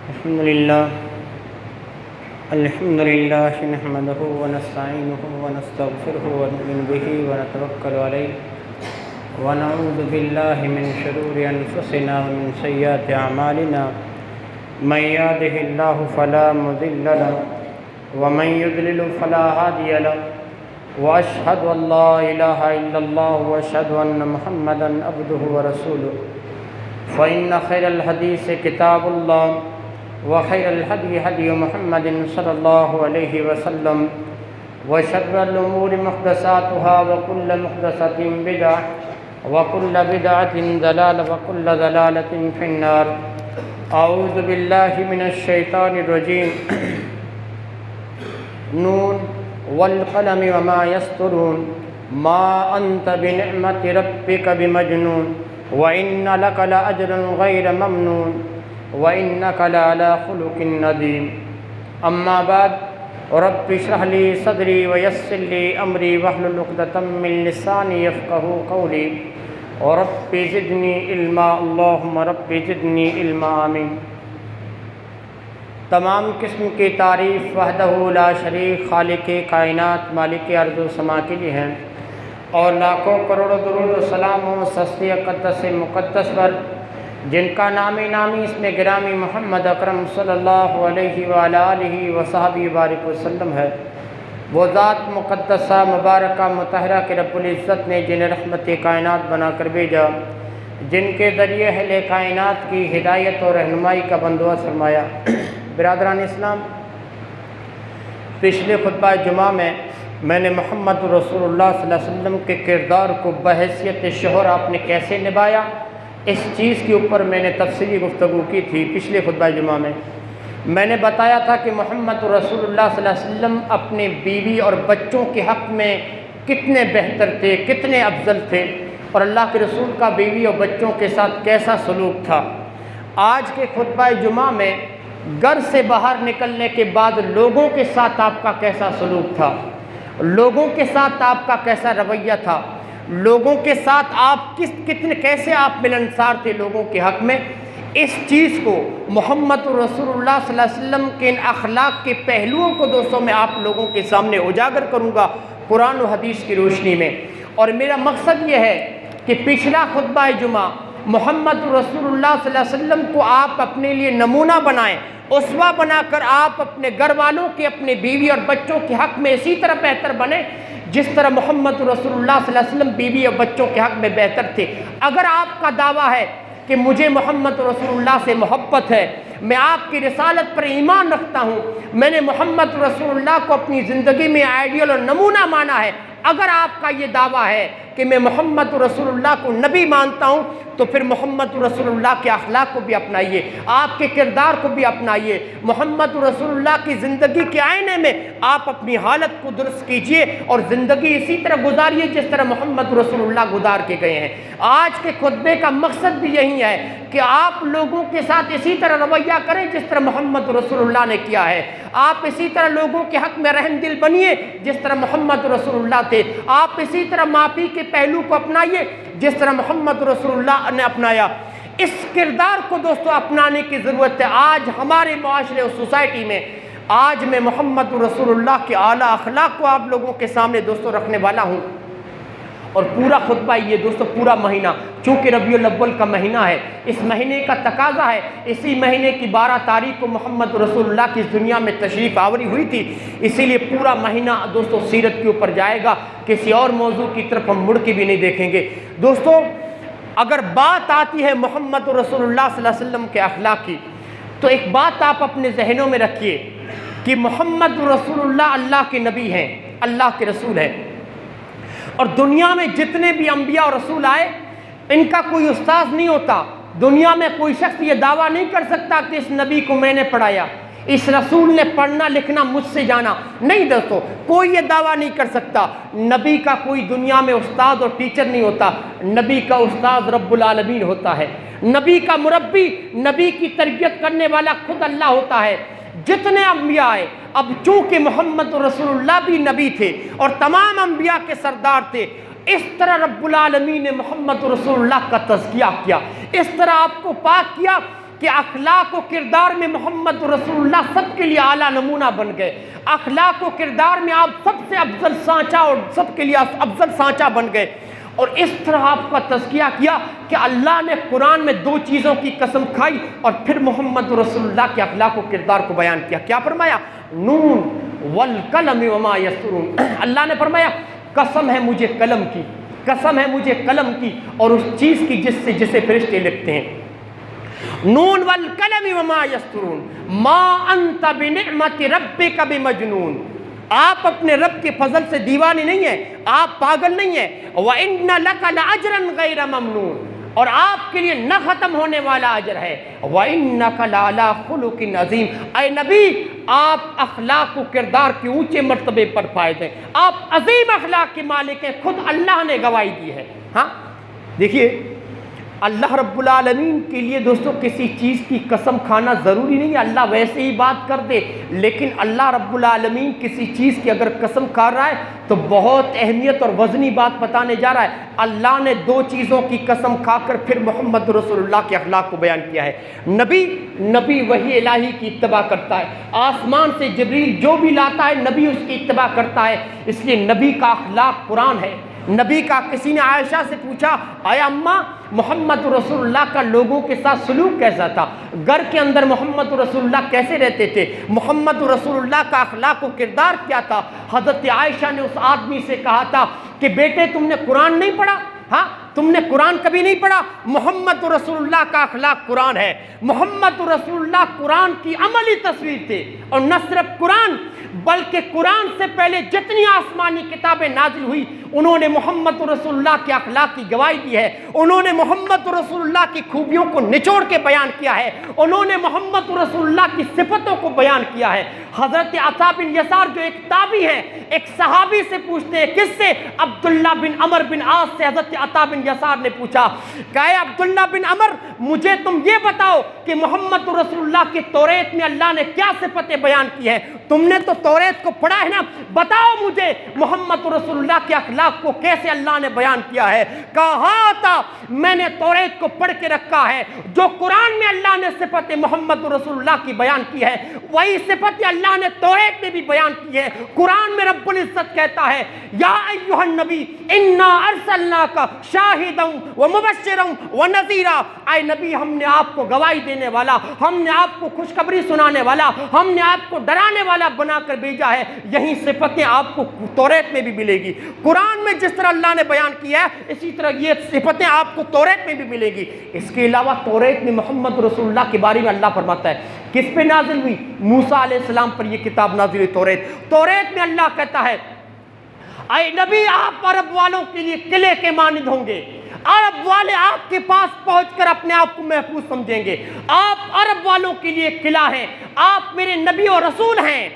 الحمد لله نحمده ونستعينه ونستغفره ونؤمن به ونتوكل عليه ونعوذ بالله من شرور أنفسنا ومن سيئات أعمالنا من يهده الله فلا مضل له ومن يضلل فلا هادي له وأشهد أن لا إله إلا الله وأشهد أن محمدا عبده ورسوله فإن خير الحديث كتاب الله وخير الهدي هدي محمد صلى الله عليه وسلم وشر الأمور محدثاتها وكل محدثة بدعة وكل بدعة ضلالة وكل ضلالة في النار. أعوذ بالله من الشيطان الرجيم. نون والقلم وما يسطرون ما أنت بنعمة ربك بمجنون وإن لك لأجرا غير ممنون وإنك لعلى خلق عظيم. أما بعد رب اشرح لي صدري ويسر لي أمري واحلل عقدة من لساني يفقهوا قولي رب زدني علما اللهم رب زدني علما آمین. تمام قسم کی تعریف وحدہ لا شریک خالق کائنات مالک ارض و سما کے لیے ہیں، اور لاکھوں کروڑوں درود و سلام و سستی اقدس مقدس پر جن کا نامی اس میں گرامی محمد اکرم صلی اللہ علیہ وآلہ وصحبہ وبارک وسلم ہے. وہ ذات مقدسہ مبارکہ مطہرہ کے رب العزت نے جنہیں رحمت کائنات بنا کر بھیجا، جن کے ذریعے اہل کائنات کی ہدایت اور رہنمائی کا بندوبست فرمایا. برادران اسلام، پچھلے خطبہ جمعہ میں نے محمد رسول اللہ صلی اللہ علیہ وسلم کے کردار کو بحیثیت شوہر آپ نے کیسے نبھایا، اس چیز کے اوپر میں نے تفصیلی گفتگو کی تھی. پچھلے خطبہ جمعہ میں نے بتایا تھا کہ محمد رسول اللہ صلی اللہ علیہ وسلم اپنے بیوی اور بچوں کے حق میں کتنے بہتر تھے، کتنے افضل تھے، اور اللہ کے رسول کا بیوی اور بچوں کے ساتھ کیسا سلوک تھا. آج کے خطبہ جمعہ میں گھر سے باہر نکلنے کے بعد لوگوں کے ساتھ آپ کا کیسا سلوک تھا، لوگوں کے ساتھ آپ کا کیسا رویہ تھا، لوگوں کے ساتھ آپ کیسے آپ ملنسار تھے لوگوں کے حق میں. اس چیز کو محمد رسول اللہ صلی اللہ علیہ وسلم کے ان اخلاق کے پہلوؤں کو دوستوں میں آپ لوگوں کے سامنے اجاگر کروں گا قرآن و حدیث کی روشنی میں. اور میرا مقصد یہ ہے کہ پچھلا خطبہ جمعہ محمد رسول اللہ صلی اللہ علیہ وسلم کو آپ اپنے لیے نمونہ بنائیں، اسوہ بنا کر آپ اپنے گھر والوں کے، اپنے بیوی اور بچوں کے حق میں اسی طرح بہتر بنیں جس طرح محمد رسول اللہ صلی اللہ علیہ وسلم بیوی اور بچوں کے حق میں بہتر تھے. اگر آپ کا دعویٰ ہے کہ مجھے محمد رسول اللہ سے محبت ہے، میں آپ کی رسالت پر ایمان رکھتا ہوں، میں نے محمد رسول اللہ کو اپنی زندگی میں آئیڈیل اور نمونہ مانا ہے، اگر آپ کا یہ دعویٰ ہے کہ میں محمد رسول اللہ کو نبی مانتا ہوں، تو پھر محمد رسول اللہ کے اخلاق کو بھی اپنائیے، آپ کے کردار کو بھی اپنائیے. محمد رسول اللہ کی زندگی کے آئینے میں آپ اپنی حالت کو درست کیجئے اور زندگی اسی طرح گزاریے جس طرح محمد رسول اللہ گزار کے گئے ہیں. آج کے خطبے کا مقصد بھی یہی ہے کہ آپ لوگوں کے ساتھ اسی طرح رویہ کریں جس طرح محمد رسول اللہ نے کیا ہے. آپ اسی طرح لوگوں کے حق میں رحم دل بنیے جس طرح محمد رسول اللہ تھے. آپ اسی طرح معافی کے پہلو کو اپنائیے جس طرح محمد رسول اللہ نے اپنایا. اس کردار کو دوستو اپنانے کی ضرورت ہے. آج ہمارے معاشرے اور سوسائٹی میں آج میں محمد رسول اللہ کے اعلیٰ اخلاق کو آپ لوگوں کے سامنے دوستو رکھنے والا ہوں. اور پورا خطبہ یہ دوستو پورا مہینہ، چونکہ ربیع الاول کا مہینہ ہے، اس مہینے کا تقاضا ہے، اسی مہینے کی 12 تاریخ کو محمد رسول اللہ کی دنیا میں تشریف آوری ہوئی تھی، اسی لیے پورا مہینہ دوستو سیرت کے اوپر جائے گا. کسی اور موضوع کی طرف ہم مڑ کے بھی نہیں دیکھیں گے. دوستو اگر بات آتی ہے محمد رسول اللہ صلی اللہ علیہ وسلم کے اخلاق کی، تو ایک بات آپ اپنے ذہنوں میں رکھیے کہ محمد رسول اللہ اللہ کے نبی ہیں، اللہ کے رسول ہیں، اور دنیا میں جتنے بھی انبیاء اور رسول آئے ان کا کوئی استاذ نہیں ہوتا. دنیا میں کوئی شخص یہ دعویٰ نہیں کر سکتا کہ اس نبی کو میں نے پڑھایا، اس رسول نے پڑھنا لکھنا مجھ سے جانا. نہیں دوستو، کوئی یہ دعویٰ نہیں کر سکتا. نبی کا کوئی دنیا میں استاد اور ٹیچر نہیں ہوتا. نبی کا استاد رب العالمین ہوتا ہے. نبی کا مربی، نبی کی تربیت کرنے والا خود اللہ ہوتا ہے. جتنے انبیاء آئے، اب چونکہ محمد رسول اللہ بھی نبی تھے اور تمام انبیاء کے سردار تھے، اس طرح رب العالمین نے محمد رسول اللہ کا تزکیہ کیا، اس طرح آپ کو پاک کیا کہ اخلاق و کردار میں محمد رسول اللہ سب کے لیے اعلیٰ نمونہ بن گئے، اخلاق و کردار میں آپ سب سے افضل سانچہ اور سب کے لیے افضل سانچہ بن گئے۔ اور اس طرح آپ کا تزکیہ کیا کہ اللہ نے قرآن میں 2 چیزوں کی قسم کھائی اور پھر محمد رسول اللہ کے اخلاق و کردار کو بیان کیا۔ کیا فرمایا؟ نون والقلم وما یسطرون۔ اللہ نے فرمایا قسم ہے مجھے قلم کی، قسم ہے مجھے قلم کی اور اس چیز کی جسے فرشتے لکھتے ہیں۔ نون والقلم وما یسطرون ما انت بنعمت ربک بمجنون۔ آپ اپنے رب کے فضل سے دیوانے نہیں ہیں، آپ پاگل نہیں ہیں۔ وَإِنَّ لَكَ لَأَجْرًا غَيْرَ مَمْنُونٍ، اور آپ کے لیے نہ ختم ہونے والا اجر ہے۔ وَإِنَّكَ لَعَلَىٰ خُلُقٍ عَظِيمٍ، اے نبی آپ اخلاق و کردار کے اونچے مرتبے پر فائز ہیں، آپ عظیم اخلاق کے مالک ہیں، خود اللہ نے گواہی دی ہے۔ ہاں دیکھیے، اللہ رب العالمین کے لیے دوستو کسی چیز کی قسم کھانا ضروری نہیں ہے، اللہ ویسے ہی بات کر دے، لیکن اللہ رب العالمین کسی چیز کی اگر قسم کھا رہا ہے تو بہت اہمیت اور وزنی بات بتانے جا رہا ہے۔ اللہ نے 2 چیزوں کی قسم کھا کر پھر محمد رسول اللہ کے اخلاق کو بیان کیا ہے۔ نبی وحی الہی کی اتباع کرتا ہے، آسمان سے جبریل جو بھی لاتا ہے نبی اس کی اتباع کرتا ہے، اس لیے نبی کا اخلاق قرآن ہے۔ نبی کا کسی نے عائشہ سے پوچھا، اے اماں محمد رسول اللہ کا لوگوں کے ساتھ سلوک کیسا تھا، گھر کے اندر محمد رسول اللہ کیسے رہتے تھے، محمد رسول اللہ کا اخلاق و کردار کیا تھا؟ حضرت عائشہ نے اس آدمی سے کہا تھا کہ بیٹے تم نے قرآن نہیں پڑھا؟ ہاں تم نے قرآن کبھی نہیں پڑھا؟ محمد رسول اللہ کا اخلاق قرآن ہے۔ محمد رسول اللہ قرآن کی عملی تصویر تھے، اور نہ صرف قرآن بلکہ قرآن سے پہلے جتنی آسمانی کتابیں نازل ہوئی انہوں نے محمد رسول اللہ کے اخلاق کی گواہی دی ہے، انہوں نے محمد رسول اللہ کی خوبیوں کو نچوڑ کے بیان کیا ہے، انہوں نے محمد رسول اللہ کی صفتوں کو بیان کیا ہے۔ حضرت عطا بن یسار جو ایک تابعی ہیں، ایک صحابی سے پوچھتے ہیں، کس سے؟ عبداللہ بن عمر بن عاص سے حضرت عطا بن یسار نے پوچھا کہ اے عبداللہ بن عمر مجھے تم یہ بتاؤ کہ محمد رسول اللہ کی توریت میں اللہ نے کیا صفتیں بیان کی ہیں؟ تم نے تو توریت کو پڑھا ہے نا، بتاؤ مجھے محمد رسول اللہ کے اخلاق کو کیسے اللہ نے بیان کیا ہے؟ کہا تھا میں نے توریت کو پڑھ کے رکھا ہے، جو قرآن میں اللہ نے صفت محمد رسول اللہ کی بیان کی ہے وہی صفت اللہ نے توریت میں بھی بیان کی ہے۔ قرآن میں رب العزت کہتا ہے یا ایھا النبی انا ارسلناک شاہدا ومبشرا ونذیرا، اے نبی ہم نے آپ کو گواہی دینے والا، ہم نے آپ کو خوشخبری سنانے والا، ہم نے آپ کو ڈرانے والا بنا کر بھیجا ہے۔ یہی صفتیں آپ کو توریت میں بھی ملے گی، قرآن میں جس طرح اللہ نے بیان کیا ہے اسی طرح یہ صفتیں آپ کو توریت میں بھی ملے گی۔ اس کے علاوہ توریت میں محمد رسول اللہ کے بارے میں اللہ فرماتا ہے، کس پہ نازل ہوئی؟ موسیٰ علیہ السلام پر یہ کتاب نازل ہوئی توریت میں اللہ کہتا ہے اے نبی آپ عرب والوں کے لیے قلعے کے مانند ہوں گے، عرب والے آپ کے پاس پہنچ کر اپنے آپ کو محفوظ سمجھیں گے، آپ عرب والوں کے لیے قلعہ ہیں، آپ میرے نبی اور رسول ہیں،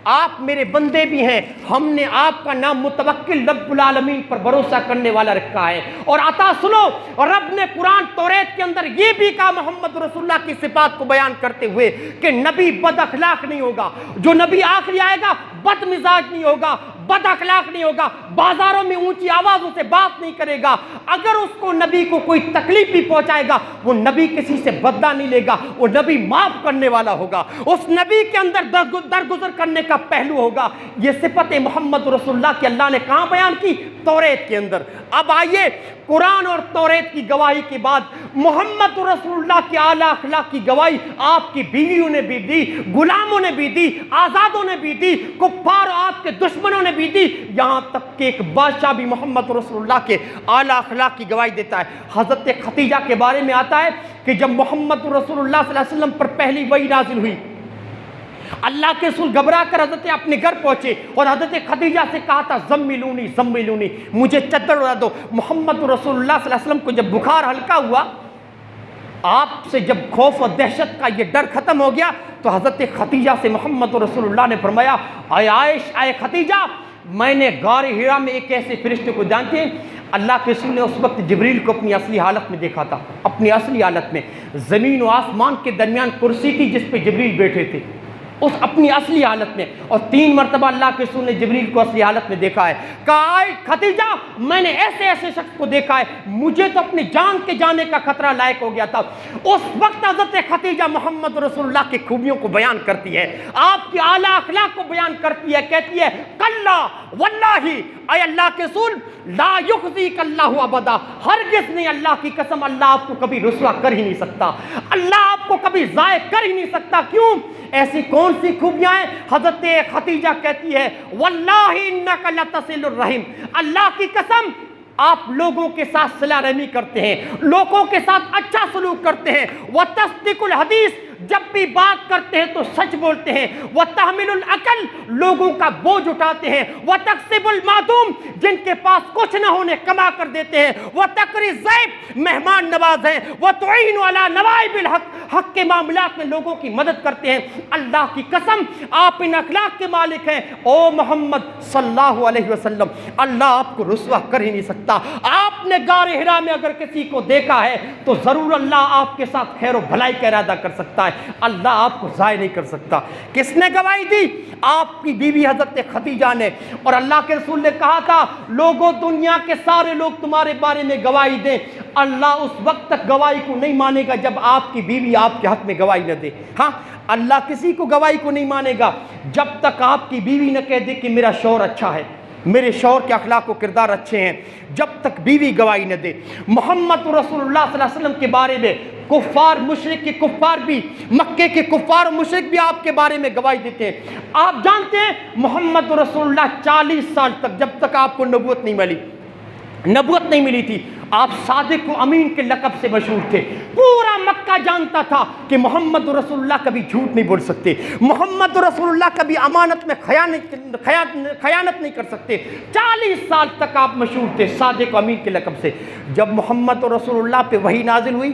آپ میرے بندے بھی ہیں، ہم نے آپ کا نام متوکل رب العالمین پر بھروسہ کرنے والا رکھا ہے۔ اور عطا سنو، رب نے قرآن توریت کے اندر یہ بھی کہا محمد رسول اللہ کی صفات کو بیان کرتے ہوئے کہ نبی بد اخلاق نہیں ہوگا، جو نبی آخری آئے گا بد مزاج نہیں ہوگا، بد اخلاق نہیں ہوگا، بازاروں میں اونچی آوازوں سے بات نہیں کرے گا، اگر اس کو نبی کو کوئی تکلیف بھی پہنچائے گا وہ نبی کسی سے بدلہ نہیں لے گا، وہ نبی معاف کرنے والا ہوگا، اس نبی کے اندر درگزر کرنے کا پہلو ہوگا۔ یہ صفت محمد رسول اللہ کی اللہ نے کہاں بیان کی؟ توریت کے اندر۔ اب آئیے قرآن اور توریت کی گواہی کے بعد محمد رسول اللہ کی اعلیٰ اخلاق کی گواہی آپ کی بیویوں نے بھی دی، غلاموں نے بھی دی، آزادوں نے بھی دی، کفار اور آپ کے دشمنوں نے بھی دی، یہاں تک کہ ایک بادشاہ بھی محمد رسول اللہ کے اعلیٰ اخلاق کی گواہی دیتا ہے۔ حضرت خدیجہ کے بارے میں آتا ہے کہ جب محمد رسول اللہ صلی اللہ علیہ وسلم پر پہلی وحی نازل ہوئی، اللہ کے رسول گھبرا کر حضرت اپنے گھر پہنچے اور حضرت خدیجہ سے کہا تھا زملونی زملونی، مجھے چادر اڑا دو۔ محمد رسول اللہ صلی اللہ علیہ وسلم کو جب بخار ہلکا ہوا، آپ سے جب خوف و دہشت کا یہ ڈر ختم ہو گیا تو حضرت خدیجہ سے محمد رسول اللہ نے فرمایا اے عائشہ، اے خدیجہ، میں نے غار حرا میں ایک ایسے فرشتے کو جانتے ہیں، اللہ کے رسول نے اس وقت جبریل کو اپنی اصلی حالت میں دیکھا تھا، اپنی اصلی حالت میں زمین و آسمان کے درمیان کرسی تھی جس پہ جبریل بیٹھے تھے، اس اپنی اصلی حالت میں، اور 3 مرتبہ اللہ کے رسول نے جبریل کو اصلی حالت میں دیکھا ہے، کہا اے خدیجہ میں نے ایسے ایسے شخص کو دیکھا ہے، مجھے تو اپنی جان کے جانے کا خطرہ لائق ہو گیا تھا۔ اس وقت حضرت خدیجہ محمد رسول اللہ کی خوبیوں کو بیان کرتی ہے، آپ کی اعلیٰ اخلاق کو بیان کرتی ہے، کہتی ہے کلا واللہ اے اللہ کے رسول لا یخزیک اللہ ابدا، ہرگز نہیں، اللہ کی قسم اللہ آپ کو کبھی رسوا کر ہی نہیں سکتا، اللہ آپ کو کبھی ضائع کر ہی نہیں سکتا۔ کیوں؟ ایسی کون سی خوبیاں ہیں؟ حضرت خدیجہ کہتی ہے واللہ انک لتصل الرحم، اللہ کی قسم آپ لوگوں کے ساتھ صلہ رحمی کرتے ہیں، لوگوں کے ساتھ اچھا سلوک کرتے ہیں، وتصدیق الحدیث، جب بھی بات کرتے ہیں تو سچ بولتے ہیں، وتحمل العقل، لوگوں کا بوجھ اٹھاتے ہیں، وتکسب المعدوم، جن کے پاس کچھ نہ ہونے کما کر دیتے ہیں، وتقری الضیف، مہمان نواز ہیں، وتعین علی نوائب الحق، حق کے معاملات میں لوگوں کی مدد کرتے ہیں۔ اللہ کی قسم آپ ان اخلاق کے مالک ہیں، او محمد صلی اللہ علیہ وسلم، اللہ آپ کو رسوا کر ہی نہیں سکتا۔ آپ نے غار حرا میں اگر کسی کو دیکھا ہے تو ضرور اللہ آپ کے ساتھ خیر و بھلائی کا ارادہ کر سکتا ہے، اللہ آپ کو ضائع نہیں کر سکتا۔ کس نے گواہی دی؟ آپ کی بیوی حضرت خدیجہ نے، اور اللہ کے رسول نے کہا تھا لوگوں دنیا کے سارے لوگ تمہارے بارے میں گواہی دیں، اللہ اس وقت تک گواہی کو نہیں مانے گا جب آپ کی بیوی آپ کے حق میں گواہی نہ دے۔ ہاں، اللہ کسی کو گواہی کو نہیں مانے گا جب تک آپ کی بیوی نہ کہہ دے کہ میرا شوہر اچھا ہے، میرے شوہر کے اخلاق و کردار اچھے ہیں، جب تک بیوی گواہی نہ دے۔ محمد رسول اللہ صلی اللہ علیہ وسلم کے بارے میں کفار مشرک کے کفار بھی، مکے کے کفار مشرک بھی آپ کے بارے میں گواہی دیتے ہیں۔ آپ جانتے ہیں محمد رسول اللہ 40 سال تک، جب تک آپ کو نبوت نہیں ملی تھی، آپ صادق و امین کے لقب سے مشہور تھے۔ پورا مکہ جانتا تھا کہ محمد رسول اللہ کبھی جھوٹ نہیں بول سکتے، محمد رسول اللہ کبھی امانت میں خیانت نہیں کر سکتے۔ 40 سال تک آپ مشہور تھے صادق و امین کے لقب سے۔ جب محمد رسول اللہ پہ وحی نازل ہوئی،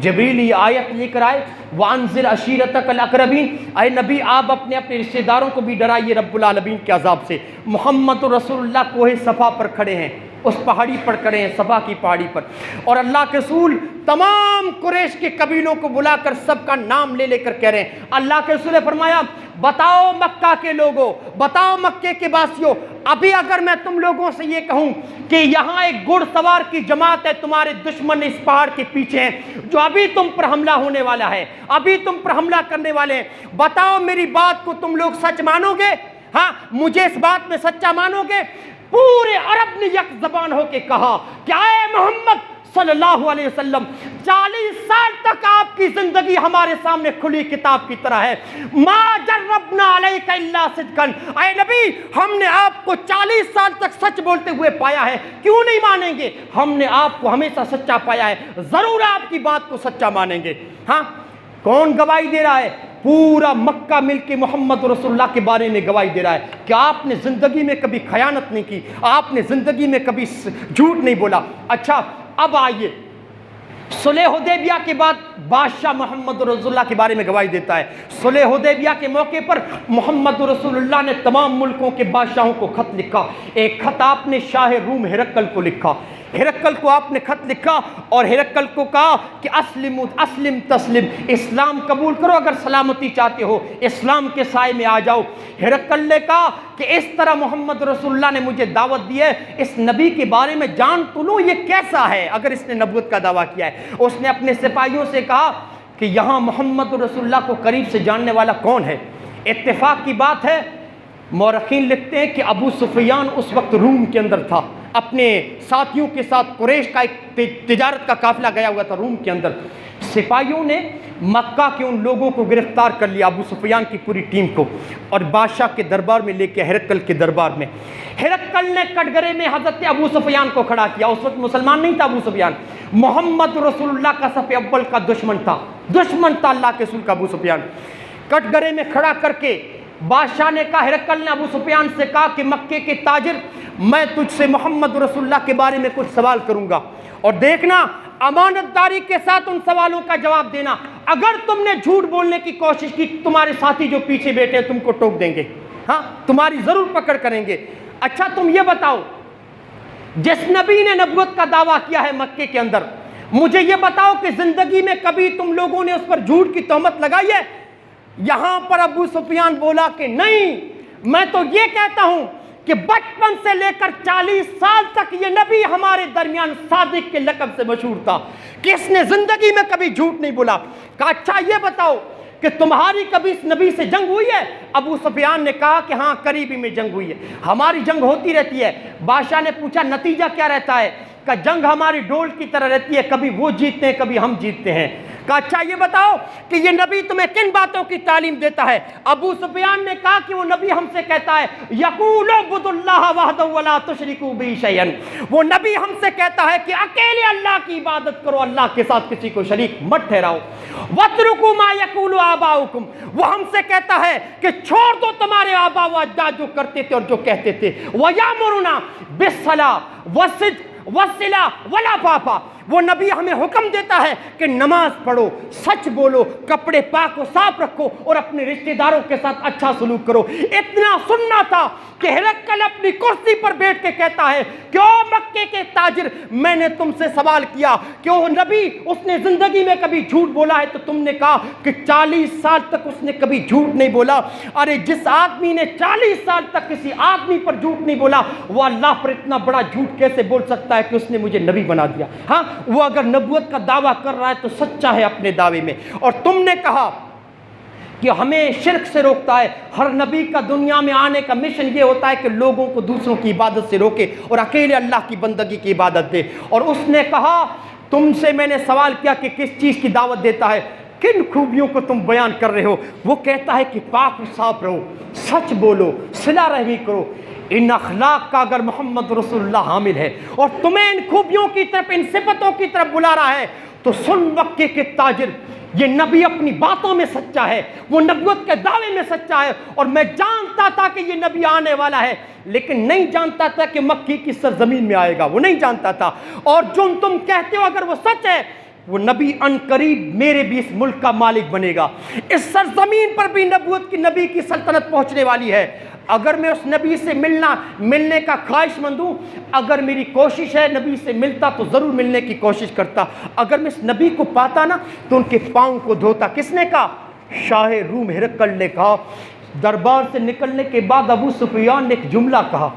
جبریل یہ آیت لے کر آئے وانذر عشیرتک الاقربین، اے نبی آپ اپنے رشتہ داروں کو بھی ڈرائیے رب العالمین کے عذاب سے۔ محمد رسول اللہ کوہ صفا پر کھڑے ہیں، اس پہاڑی پر کھڑے ہیں، صفا کی پہاڑی پر، اور اللہ کے رسول تمام قریش کے قبیلوں کو بلا کر سب کا نام لے کر کہہ رہے ہیں۔ اللہ کے رسول نے فرمایا بتاؤ مکہ کے لوگوں، بتاؤ مکے کے باسیوں، ابھی اگر میں تم لوگوں سے یہ کہوں کہ یہاں ایک گھڑ سوار کی جماعت ہے، تمہارے دشمن اس پہاڑ کے پیچھے ہیں جو ابھی تم پر حملہ ہونے والا ہے، ابھی تم پر حملہ کرنے والے ہیں، بتاؤ میری بات کو تم لوگ سچ مانو گے؟ ہاں، مجھے اس بات میں سچا مانو گے؟ پورے عرب نے یک زبان ہو کے کہا کہ اے محمد صلی اللہ علیہ وسلم 40 سال تک آپ کی زندگی ہمارے سامنے کھلی کتاب کی طرح ہے، ما جربنا علیک الا صدقا، اے نبی ہم نے آپ کو 40 سال تک سچ بولتے ہوئے پایا ہے، کیوں نہیں مانیں گے؟ ہم نے آپ کو ہمیشہ سچا پایا ہے، ضرور آپ کی بات کو سچا مانیں گے۔ ہاں، کون گواہی دے رہا ہے؟ پورا مکہ مل کے محمد رسول اللہ کے بارے میں گواہی دے رہا ہے کہ آپ نے زندگی میں کبھی خیانت نہیں کی، آپ نے زندگی میں کبھی جھوٹ نہیں بولا۔ اچھا، اب آئیے صلح حدیبیہ کے بعد بادشاہ محمد رسول اللہ کے بارے میں گواہی دیتا ہے۔ صلح حدیبیہ کے موقع پر محمد رسول اللہ نے تمام ملکوں کے بادشاہوں کو خط لکھا۔ ایک خط آپ نے شاہ روم ہرقل کو لکھا، ہرقل کو آپ نے خط لکھا اور ہرقل کو کہا کہ اسلم تسلم، اسلام قبول کرو اگر سلامتی چاہتے ہو، اسلام کے سائے میں آ جاؤ۔ ہرقل نے کہا کہ اس طرح محمد رسول اللہ نے مجھے دعوت دی ہے، اس نبی کے بارے میں جان تو لو یہ کیسا ہے اگر اس نے نبوت کا دعویٰ کیا ہے۔ اس نے اپنے سپاہیوں سے کہا کہ یہاں محمد رسول اللہ کو قریب سے جاننے والا کون ہے؟ اتفاق کی بات ہے، مورخین لکھتے ہیں کہ ابو سفیان اس وقت روم کے اندر تھا، اپنے ساتھیوں کے ساتھ قریش کا ایک تجارت کا قافلہ گیا ہوا تھا روم کے اندر۔ سپاہیوں نے مکہ کے ان لوگوں کو گرفتار کر لیا، ابو سفیان کی پوری ٹیم کو، اور بادشاہ کے دربار میں لے کے ہرقل کے دربار میں۔ ہرقل نے کٹگرے میں حضرت ابو سفیان کو کھڑا کیا، اس وقت مسلمان نہیں تھا ابو سفیان، محمد رسول اللہ کا صف اول کا دشمن تھا اللہ کے رسول کا ابو سفیان۔ کٹگرے میں کھڑا کر کے بادشاہ نے کہا، ہرقل نے ابو سفیان سے کہا کہ مکے کے تاجر میں تجھ سے محمد رسول اللہ کے بارے میں کچھ سوال کروں گا، اور دیکھنا امانت داری کے ساتھ ان سوالوں کا جواب دینا، اگر تم نے جھوٹ بولنے کی کوشش کی تمہارے ساتھی جو پیچھے بیٹھے تم کو ٹوک دیں گے، ہاں تمہاری ضرور پکڑ کریں گے۔ اچھا تم یہ بتاؤ، جس نبی نے نبوت کا دعویٰ کیا ہے مکے کے اندر، مجھے یہ بتاؤ کہ زندگی میں کبھی تم لوگوں نے اس پر جھوٹ کی تہمت لگائی ہے؟ یہاں پر ابو سفیان بولا کہ نہیں، میں تو یہ کہتا ہوں کہ بچپن سے لے کر 40 سال تک یہ نبی ہمارے درمیان صادق کے لقب سے مشہور تھا کہ اس نے زندگی میں کبھی جھوٹ نہیں بولا۔ کہا اچھا یہ بتاؤ کہ تمہاری کبھی اس نبی سے جنگ ہوئی ہے؟ ابو سفیان نے کہا کہ ہاں قریبی میں جنگ ہوئی ہے، ہماری جنگ ہوتی رہتی ہے۔ بادشاہ نے پوچھا نتیجہ کیا رہتا ہے؟ کہ جنگ ہماری ڈول کی طرح رہتی ہے، کبھی وہ جیتتے ہیں کبھی ہم جیتتے ہیں۔ کہا اچھا یہ بتاؤ کہ یہ نبی تمہیں کن باتوں کی تعلیم دیتا ہے؟ ابو سفیان نے کہا کہ وہ نبی ہم سے کہتا ہے یقول اعبدوا اللہ وحدہ ولا تشرکوا بہ شیئا، وہ نبی ہم سے کہتا ہے کہ اکیلے اللہ کی عبادت کرو، اللہ کے ساتھ کسی کو شریک مت ٹھہراؤ۔ واترکوا ما یقول آباؤکم، وہ ہم سے کہتا ہے کہ چھوڑ دو تمہارے آبا و اجداد جو کرتے تھے اور جو کہتے تھے۔ ویامرنا بالصلاۃ والصدق والصلہ والعفاف، وہ نبی ہمیں حکم دیتا ہے کہ نماز پڑھو، سچ بولو، کپڑے پاک و صاف رکھو اور اپنے رشتہ داروں کے ساتھ اچھا سلوک کرو۔ اتنا سننا تھا کہ ہرقل اپنی کرسی پر بیٹھ کے کہتا ہے کہ او مکے کے تاجر، میں نے تم سے سوال کیا کہ وہ نبی اس نے زندگی میں کبھی جھوٹ بولا ہے؟ تو تم نے کہا کہ 40 سال تک اس نے کبھی جھوٹ نہیں بولا۔ ارے جس آدمی نے 40 سال تک کسی آدمی پر جھوٹ نہیں بولا، وہ اللہ پر اتنا بڑا جھوٹ کیسے بول سکتا ہے کہ اس نے مجھے نبی بنا دیا؟ ہاں، وہ اگر نبوت کا دعویٰ کر رہا ہے تو سچا ہے اپنے دعوے میں۔ اور تم نے کہا کہ ہمیں شرک سے روکتا ہے۔ ہر نبی کا دنیا میں آنے کا مشن یہ ہوتا ہے کہ لوگوں کو دوسروں کی عبادت سے روکے اور اکیلے اللہ کی بندگی کی عبادت دے۔ اور اس نے کہا تم سے میں نے سوال کیا کہ کس چیز کی دعوت دیتا ہے، کن خوبیوں کو تم بیان کر رہے ہو؟ وہ کہتا ہے کہ پاک و صاف رہو، سچ بولو، صلہ رحمی کرو۔ ان اخلاق کا اگر محمد رسول اللہ حامل ہے اور تمہیں ان خوبیوں کی طرف، ان صفتوں کی طرف بلا رہا ہے، تو سن مکے کے تاجر، یہ نبی اپنی باتوں میں سچا ہے، وہ نبوت کے دعوے میں سچا ہے، اور میں جانتا تھا کہ یہ نبی آنے والا ہے، لیکن نہیں جانتا تھا کہ مکی کی سرزمین میں آئے گا، وہ نہیں جانتا تھا۔ اور جو تم کہتے ہو اگر وہ سچ ہے، وہ نبی ان قریب میرے بھی اس ملک کا مالک بنے گا، اس سرزمین پر بھی نبوت کی، نبی کی سلطنت پہنچنے والی ہے۔ اگر میں اس نبی سے ملنے کا خواہش مند ہوں، اگر میری کوشش ہے نبی سے ملتا تو ضرور ملنے کی کوشش کرتا، اگر میں اس نبی کو پاتا نا تو ان کے پاؤں کو دھوتا۔ کس نے کہا؟ شاہ روم ہرقل نے کہا۔ دربار سے نکلنے کے بعد ابو سفیان نے ایک جملہ کہا،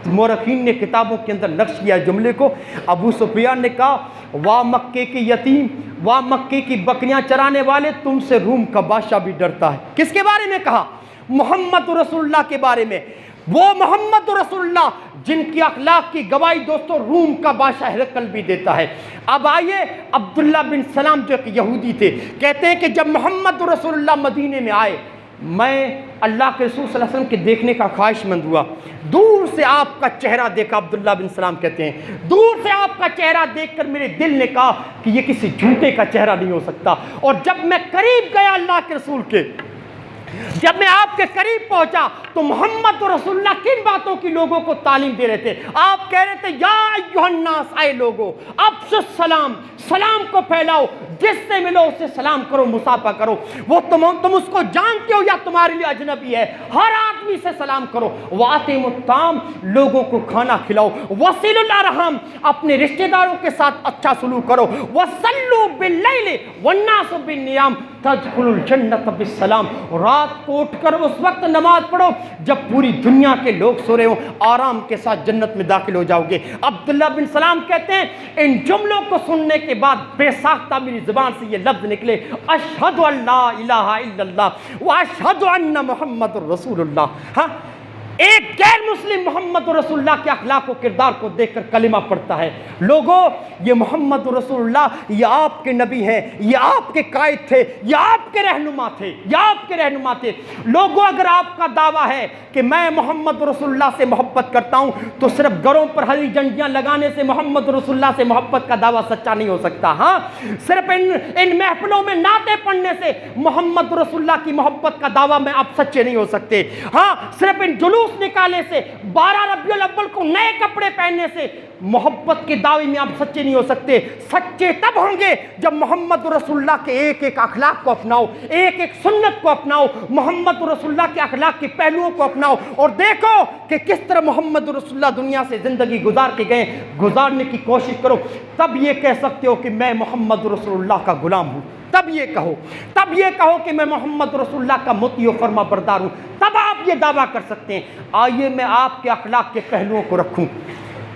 مورخین نے کتابوں کے اندر نقش کیا جملے کو۔ ابو سفیان نے کہا واہ مکے کے یتیم، واہ مکے کی بکریاں چرانے والے، تم سے روم کا بادشاہ بھی ڈرتا ہے۔ کس کے بارے میں کہا؟ محمد رسول اللہ کے بارے میں۔ وہ محمد رسول اللہ جن کی اخلاق کی گواہی دوستو روم کا بادشاہ ہرقل بھی دیتا ہے۔ اب آئیے عبداللہ بن سلام جو کہ یہودی تھے، کہتے ہیں کہ جب محمد رسول اللہ مدینے میں آئے، میں اللہ کے رسول صلی اللہ علیہ وسلم کے دیکھنے کا خواہش مند ہوا، دور سے آپ کا چہرہ دیکھا۔ عبداللہ بن سلام کہتے ہیں دور سے آپ کا چہرہ دیکھ کر میرے دل نے کہا کہ یہ کسی جھوٹے کا چہرہ نہیں ہو سکتا۔ اور جب میں قریب گیا اللہ کے رسول کے، جب میں آپ کے قریب پہنچا تو محمد رسول اللہ کن باتوں کی لوگوں کو تعلیم دے رہے تھے؟ آپ کہہ رہے تھے یا ایھا الناس، اے لوگو افشوا السلام، سلام کو پھیلاؤ، جس سے ملو اسے سلام کرو، مصافحہ کرو، وہ تم اس کو جانتے ہو یا تمہارے لیے اجنبی ہے، ہر آدمی سے سلام کرو۔ وَأَطِعِمُوا الطَّعَامَ، لوگوں کو کھانا کھلاؤ۔ وَصِلُوا الْأَرْحَامَ، اپنے رشتہ داروں کے ساتھ اچھا سلوک کرو۔ وَصَلُّوا بِاللَّيْلِ وَالنَّاسُ بِالنِّيَامِ تَدْخُلُوا الْجَنَّةَ بِالسَّلَامِ، رات کو اٹھ کر اس وقت نماز پڑھو جب پوری دنیا کے لوگ سو رہے ہوں، آرام کے ساتھ جنت میں داخل ہو جاؤ گے۔ عبداللہ بن سلام کہتے ہیں ان جملوں کو سننے کے بعد بے ساختہ میری زبان سے یہ لفظ نکلے، اشہد ان لا الہ الا اللہ واشہد ان محمد رسول اللہ۔ ہاں، ایک غیر مسلم محمد رسول اللہ کے اخلاق و کردار کو دیکھ کر کلمہ پڑھتا ہے۔ لوگوں، یہ محمد رسول اللہ، یہ آپ کے نبی ہیں، یہ آپ کے قائد تھے، یہ آپ کے رہنما تھے، یہ آپ کے رہنما تھے۔ لوگوں، اگر آپ کا دعویٰ ہے کہ میں محمد رسول اللہ سے محبت کرتا ہوں تو صرف گھروں پر ہری جھنڈیاں لگانے سے محمد رسول اللہ سے محبت کا دعویٰ سچا نہیں ہو سکتا۔ ہاں، صرف ان محفلوں میں نعتیں پڑھنے سے محمد رسول اللہ کی محبت کا دعویٰ میں آپ سچے نہیں ہو سکتے۔ ہاں، صرف ان جلوس نکالنے سے، 12 ربیع الاول کو نئے کپڑے پہننے سے محبت کے دعوے میں آپ سچے نہیں ہو سکتے۔ سچے تب ہوں گے جب محمد رسول اللہ کے ایک ایک اخلاق کو اپناؤ، ایک ایک سنت کو اپناؤ، محمد رسول اللہ کے اخلاق کے پہلوؤں کو اپناؤ اور دیکھو کہ کس طرح محمد رسول اللہ دنیا سے زندگی گزار کے گئے، گزارنے کی کوشش کرو، تب یہ کہہ سکتے ہو کہ میں محمد رسول اللہ کا غلام ہوں۔ تب یہ کہو کہ میں محمد رسول اللہ کا مطیع و فرما بردار ہوں، تب آپ یہ دعویٰ کر سکتے ہیں۔ آئیے میں آپ کے اخلاق کے پہلوؤں کو رکھوں۔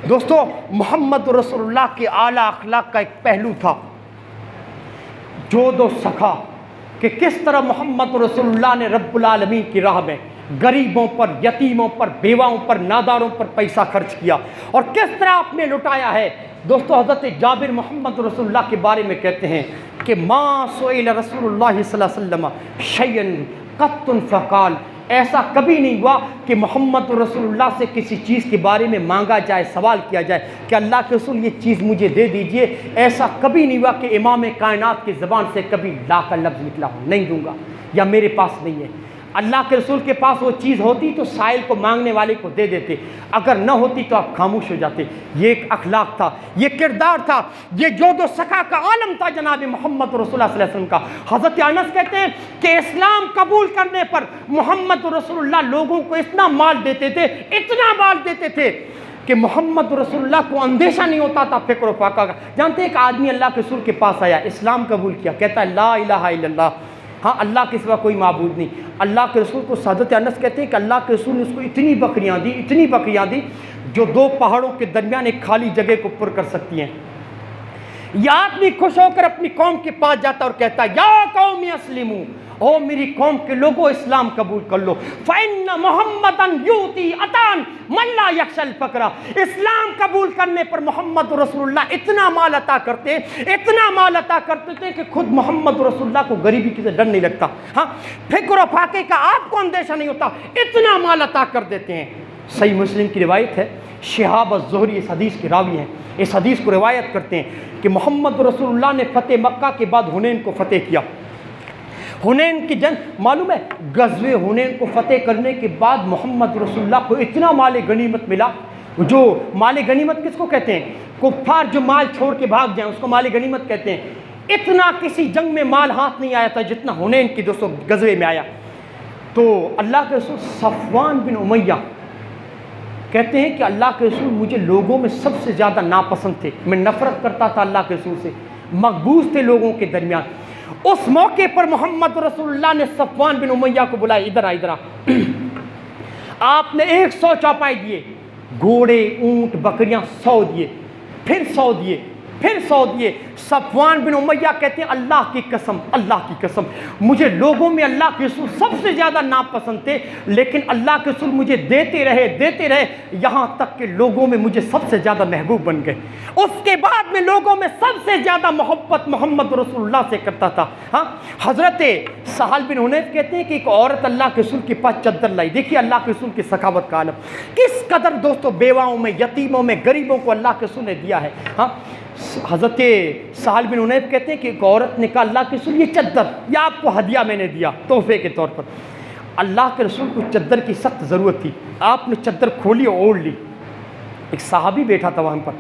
دوستو، محمد رسول اللہ کے اعلیٰ اخلاق کا ایک پہلو تھا جود و سخا، کہ کس طرح محمد رسول اللہ نے رب العالمین کی راہ میں غریبوں پر، یتیموں پر، بیواؤں پر، ناداروں پر پیسہ خرچ کیا اور کس طرح آپ نے لٹایا ہے۔ دوستو، حضرت جابر محمد رسول اللہ کے بارے میں کہتے ہیں کہ ما سئل رسول اللہ صلی اللہ علیہ وسلم شیئا قط فقال، ایسا کبھی نہیں ہوا کہ محمد رسول اللہ سے کسی چیز کے بارے میں مانگا جائے، سوال کیا جائے کہ اللہ کے رسول یہ چیز مجھے دے دیجئے، ایسا کبھی نہیں ہوا کہ امام کائنات کی زبان سے کبھی لا کا لفظ نکلا ہو، نہیں دوں گا یا میرے پاس نہیں ہے۔ اللہ کے رسول کے پاس وہ چیز ہوتی تو سائل کو، مانگنے والے کو دے دیتے، اگر نہ ہوتی تو آپ خاموش ہو جاتے۔ یہ ایک اخلاق تھا، یہ کردار تھا، یہ جود و سخا کا عالم تھا جناب محمد رسول اللہ صلی اللہ علیہ وسلم کا۔ حضرت انس کہتے ہیں کہ اسلام قبول کرنے پر محمد رسول اللہ لوگوں کو اتنا مال دیتے تھے، اتنا مال دیتے تھے کہ محمد رسول اللہ کو اندیشہ نہیں ہوتا تھا فکر و فاقہ کا۔ جانتے ہیں ایک آدمی اللہ کے رسول کے پاس آیا، اسلام قبول کیا، کہتا ہے لا الہ الا اللہ، ہاں اللہ کے سوا کوئی معبود نہیں۔ اللہ کے رسول کو حضرت انس کہتے ہیں کہ اللہ کے رسول نے اس کو اتنی بکریاں دی جو 2 پہاڑوں کے درمیان ایک خالی جگہ کو پر کر سکتی ہیں۔ یہ آدمی خوش ہو کر اپنی قوم کے پاس جاتا اور کہتا ہے یا قوم اسلموا، او میری قوم کے لوگوں اسلام قبول کر لو، فإن محمدًا یؤتی عطاء من لا یخشی الفقر، اسلام قبول کرنے پر محمد رسول اللہ اتنا مال عطا کرتے تھے کہ خود محمد رسول اللہ کو غریبی سے ڈر نہیں لگتا، ہاں فکر و فاقے کا آپ کو اندیشہ نہیں ہوتا، اتنا مال عطا کر دیتے ہیں۔ صحیح مسلم کی روایت ہے، شہاب الزہری اس حدیث کے راوی ہیں، اس حدیث کو روایت کرتے ہیں کہ محمد رسول اللہ نے فتح مکہ کے بعد حنین کو فتح کیا۔ حنین کی جنگ معلوم ہے، غزوہ حنین کو فتح کرنے کے بعد محمد رسول اللہ کو اتنا مال غنیمت ملا، جو مال غنیمت کس کو کہتے ہیں؟ کفار جو مال چھوڑ کے بھاگ جائیں اس کو مال غنیمت کہتے ہیں۔ اتنا کسی جنگ میں مال ہاتھ نہیں آیا تھا جتنا حنین کی دوستوں غزوے میں آیا۔ تو اللہ کے رسول صفوان بن امیہ کہتے ہیں کہ اللہ کے رسول مجھے لوگوں میں سب سے زیادہ ناپسند تھے، میں نفرت کرتا تھا اللہ کے رسول سے، مقبوض تھے لوگوں کے درمیان۔ اس موقع پر محمد رسول اللہ نے صفوان بن امیہ کو بلایا، ادھر آ۔ آپ نے 100 چوپائے دیے، گھوڑے، اونٹ، بکریاں 100 دیے، پھر 100 دیے۔ صفوان بن امیہ کہتے ہیں اللہ کی قسم مجھے لوگوں میں اللہ کے رسول سب سے زیادہ ناپسند تھے، لیکن اللہ کے رسول مجھے دیتے رہے یہاں تک کہ لوگوں میں مجھے سب سے زیادہ محبوب بن گئے۔ اس کے بعد میں لوگوں میں سب سے زیادہ محبت محمد رسول اللہ سے کرتا تھا۔ ہاں حضرت سہل بن حنیف کہتے ہیں کہ ایک عورت اللہ کے رسول کے پاس چادر لائی، دیکھیے اللہ کے رسول کی سخاوت کا عالم، کس قدر دوستوں بیواؤں میں، یتیموں میں، غریبوں کو اللہ کے رسول نے دیا ہے۔ ہاں حضرت سہل بن حنیف کہتے ہیں کہ ایک عورت نے کہا اللہ کے رسول یہ چادر یہ آپ کو ہدیہ میں نے دیا تحفے کے طور پر۔ اللہ کے رسول کو چادر کی سخت ضرورت تھی، آپ نے چادر کھولی اور اوڑھ لی۔ ایک صحابی بیٹھا تھا وہاں پر،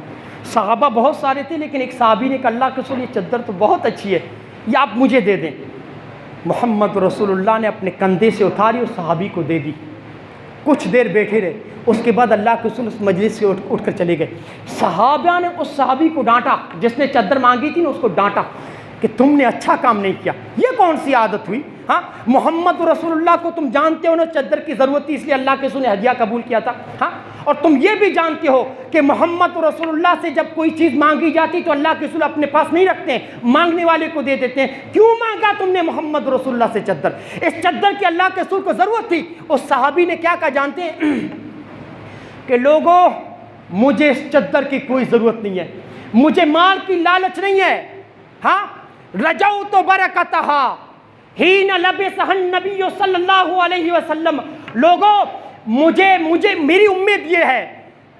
صحابہ بہت سارے تھے لیکن ایک صحابی نے کہا اللہ کے رسول یہ چادر تو بہت اچھی ہے، یہ آپ مجھے دے دیں۔ محمد رسول اللہ نے اپنے کندھے سے اتاری اور صحابی کو دے دی۔ کچھ دیر بیٹھے رہے، اس کے بعد اللہ کے رسول اس مجلس سے اٹھ کر چلے گئے۔ صحابہ نے اس صحابی کو ڈانٹا جس نے چادر مانگی تھی نا، اس کو ڈانٹا کہ تم نے اچھا کام نہیں کیا، یہ کون سی عادت ہوئی؟ ہاں محمد رسول اللہ کو تم جانتے ہو نا چادر کی ضرورت تھی اس لیے اللہ کے رسول نے ہدیہ قبول کیا تھا۔ ہاں اور تم یہ بھی جانتے ہو کہ محمد رسول اللہ سے جب کوئی چیز مانگی جاتی تو اللہ کے رسول اپنے پاس نہیں رکھتے ہیں، مانگنے والے کو دے دیتے ہیں۔ کیوں مانگا تم نے محمد رسول اللہ سے چادر؟ اس چادر کی اللہ کے رسول کو ضرورت تھی۔ اس صحابی نے کیا کہا جانتے ہیں کہ لوگوں مجھے اس چادر کی کوئی ضرورت نہیں ہے، مجھے مال کی لالچ نہیں ہے۔ ہاں رجوت برکتہا حین لبسہ النبی صلی اللہ علیہ وسلم، لوگوں مجھے میری امید یہ ہے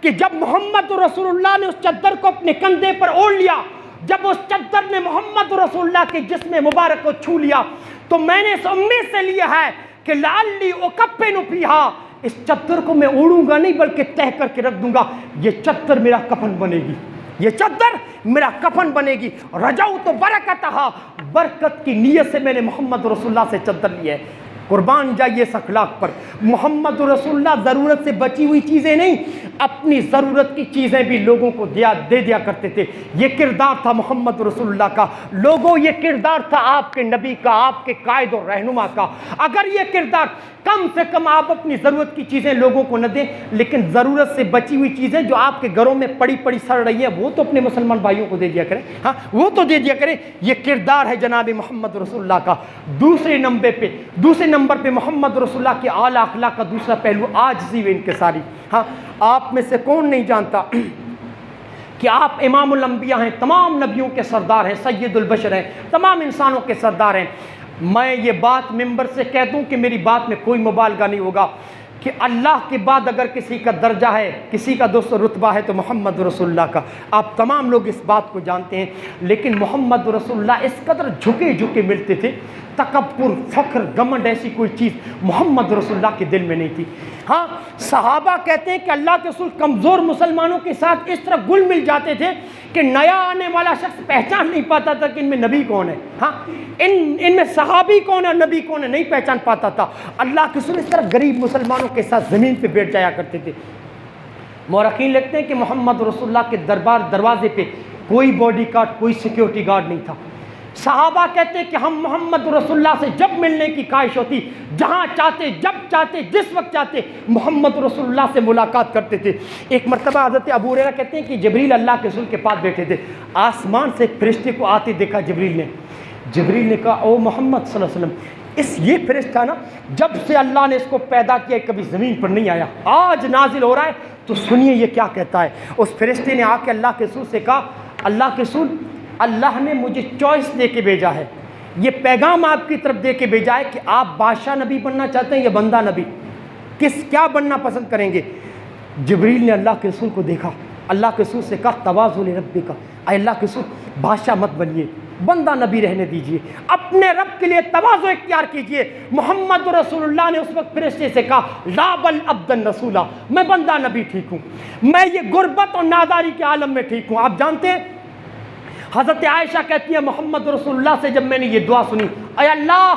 کہ جب محمد رسول اللہ نے اس چادر کو اپنے کندھے پر اوڑھ لیا، جب اس چادر نے محمد رسول اللہ کے جسم مبارک کو چھو لیا، تو میں نے اس امید سے لیا ہے کہ لعلی اکفن فیہا، اس چادر کو میں اوڑھوں گا نہیں بلکہ تہہ کر کے رکھ دوں گا، یہ چادر میرا کفن بنے گی، یہ چادر میرا کفن بنے گی۔ رجوت برکتہا، برکت کی نیت سے میں نے محمد رسول اللہ سے چادر لی ہے۔ قربان جائیے اس اخلاق پر۔ محمد رسول اللہ ضرورت سے بچی ہوئی چیزیں نہیں، اپنی ضرورت کی چیزیں بھی لوگوں کو دے دیا کرتے تھے۔ یہ کردار تھا محمد رسول اللہ کا۔ لوگوں، یہ کردار تھا آپ کے نبی کا، آپ کے قائد و رہنما کا۔ اگر یہ کردار کم سے کم آپ اپنی ضرورت کی چیزیں لوگوں کو نہ دیں، لیکن ضرورت سے بچی ہوئی چیزیں جو آپ کے گھروں میں پڑی پڑی سڑ رہی ہیں وہ تو اپنے مسلمان بھائیوں کو دے دیا کریں، ہاں وہ تو دے دیا کریں۔ یہ کردار ہے جناب محمد رسول اللہ کا۔ دوسرے نمبر پہ محمد رسول اللہ کے اعلیٰ اخلاق کا دوسرا پہلو عاجزی و انکساری۔ ہاں، آپ میں سے کون نہیں جانتا کہ آپ امام الانبیاء ہیں، تمام نبیوں کے سردار ہیں، سید البشر ہیں، تمام انسانوں کے سردار ہیں۔ میں یہ بات ممبر سے کہہ دوں کہ میری بات میں کوئی مبالغہ نہیں ہوگا کہ اللہ کے بعد اگر کسی کا درجہ ہے، کسی کا دوسرا رتبہ ہے تو محمد رسول اللہ کا۔ آپ تمام لوگ اس بات کو جانتے ہیں، لیکن محمد رسول اللہ اس قدر جھکے ملتے تھے، تکبر، فخر، گھمنڈ ایسی کوئی چیز محمد رسول اللہ کے دل میں نہیں تھی۔ ہاں، صحابہ کہتے ہیں کہ اللہ کے رسول کمزور مسلمانوں کے ساتھ اس طرح گل مل جاتے تھے کہ نیا آنے والا شخص پہچان نہیں پاتا تھا کہ ان میں نبی کون ہے، ہاں ان میں صحابی کون ہے، نبی کون ہے، نہیں پہچان پاتا تھا۔ اللہ کے رسول اس طرح غریب مسلمانوں کے ساتھ زمین پہ بیٹھ جایا کرتے تھے۔ مورخین لکھتے ہیں کہ محمد رسول اللہ کے دروازے پہ کوئی باڈی گارڈ، کوئی سیکیورٹی گارڈ نہیں تھا۔ صحابہ کہتے ہیں کہ ہم محمد رسول اللہ سے جب ملنے کی خواہش ہوتی، جہاں چاہتے، جب چاہتے، جس وقت چاہتے، محمد رسول اللہ سے ملاقات کرتے تھے۔ ایک مرتبہ حضرت ابو ہریرہ کہتے ہیں کہ جبریل اللہ کے رسول کے پاس بیٹھے تھے، آسمان سے ایک فرشتے کو آتے دیکھا جبریل نے کہا او محمد صلی اللہ علیہ وسلم، یہ فرشتہ نا جب سے اللہ نے اس کو پیدا کیا کبھی زمین پر نہیں آیا، آج نازل ہو رہا ہے، تو سنیے یہ کیا کہتا ہے۔ اس فرشتے نے آ کے اللہ کے رسول سے کہا، اللہ کے رسول، اللہ نے مجھے چوائس دے کے بھیجا ہے، یہ پیغام آپ کی طرف دے کے بھیجا ہے کہ آپ بادشاہ نبی بننا چاہتے ہیں یا بندہ نبی، کیا بننا پسند کریں گے؟ جبریل نے اللہ کے رسول کو دیکھا، اللہ کے رسول سے کہا تواضع لربک، اے اللہ کے رسول بادشاہ مت بنیے، بندہ نبی رہنے دیجئے، اپنے رب کے لیے تواضع اختیار کیجئے۔ محمد رسول اللہ نے اس وقت فرشتے سے کہا لا بل عبدا رسولا، میں بندہ نبی ٹھیک ہوں، میں یہ غربت اور ناداری کے عالم میں ٹھیک ہوں۔ آپ جانتے ہیں حضرت عائشہ کہتی ہے محمد رسول اللہ سے جب میں نے یہ دعا سنی، اے اللہ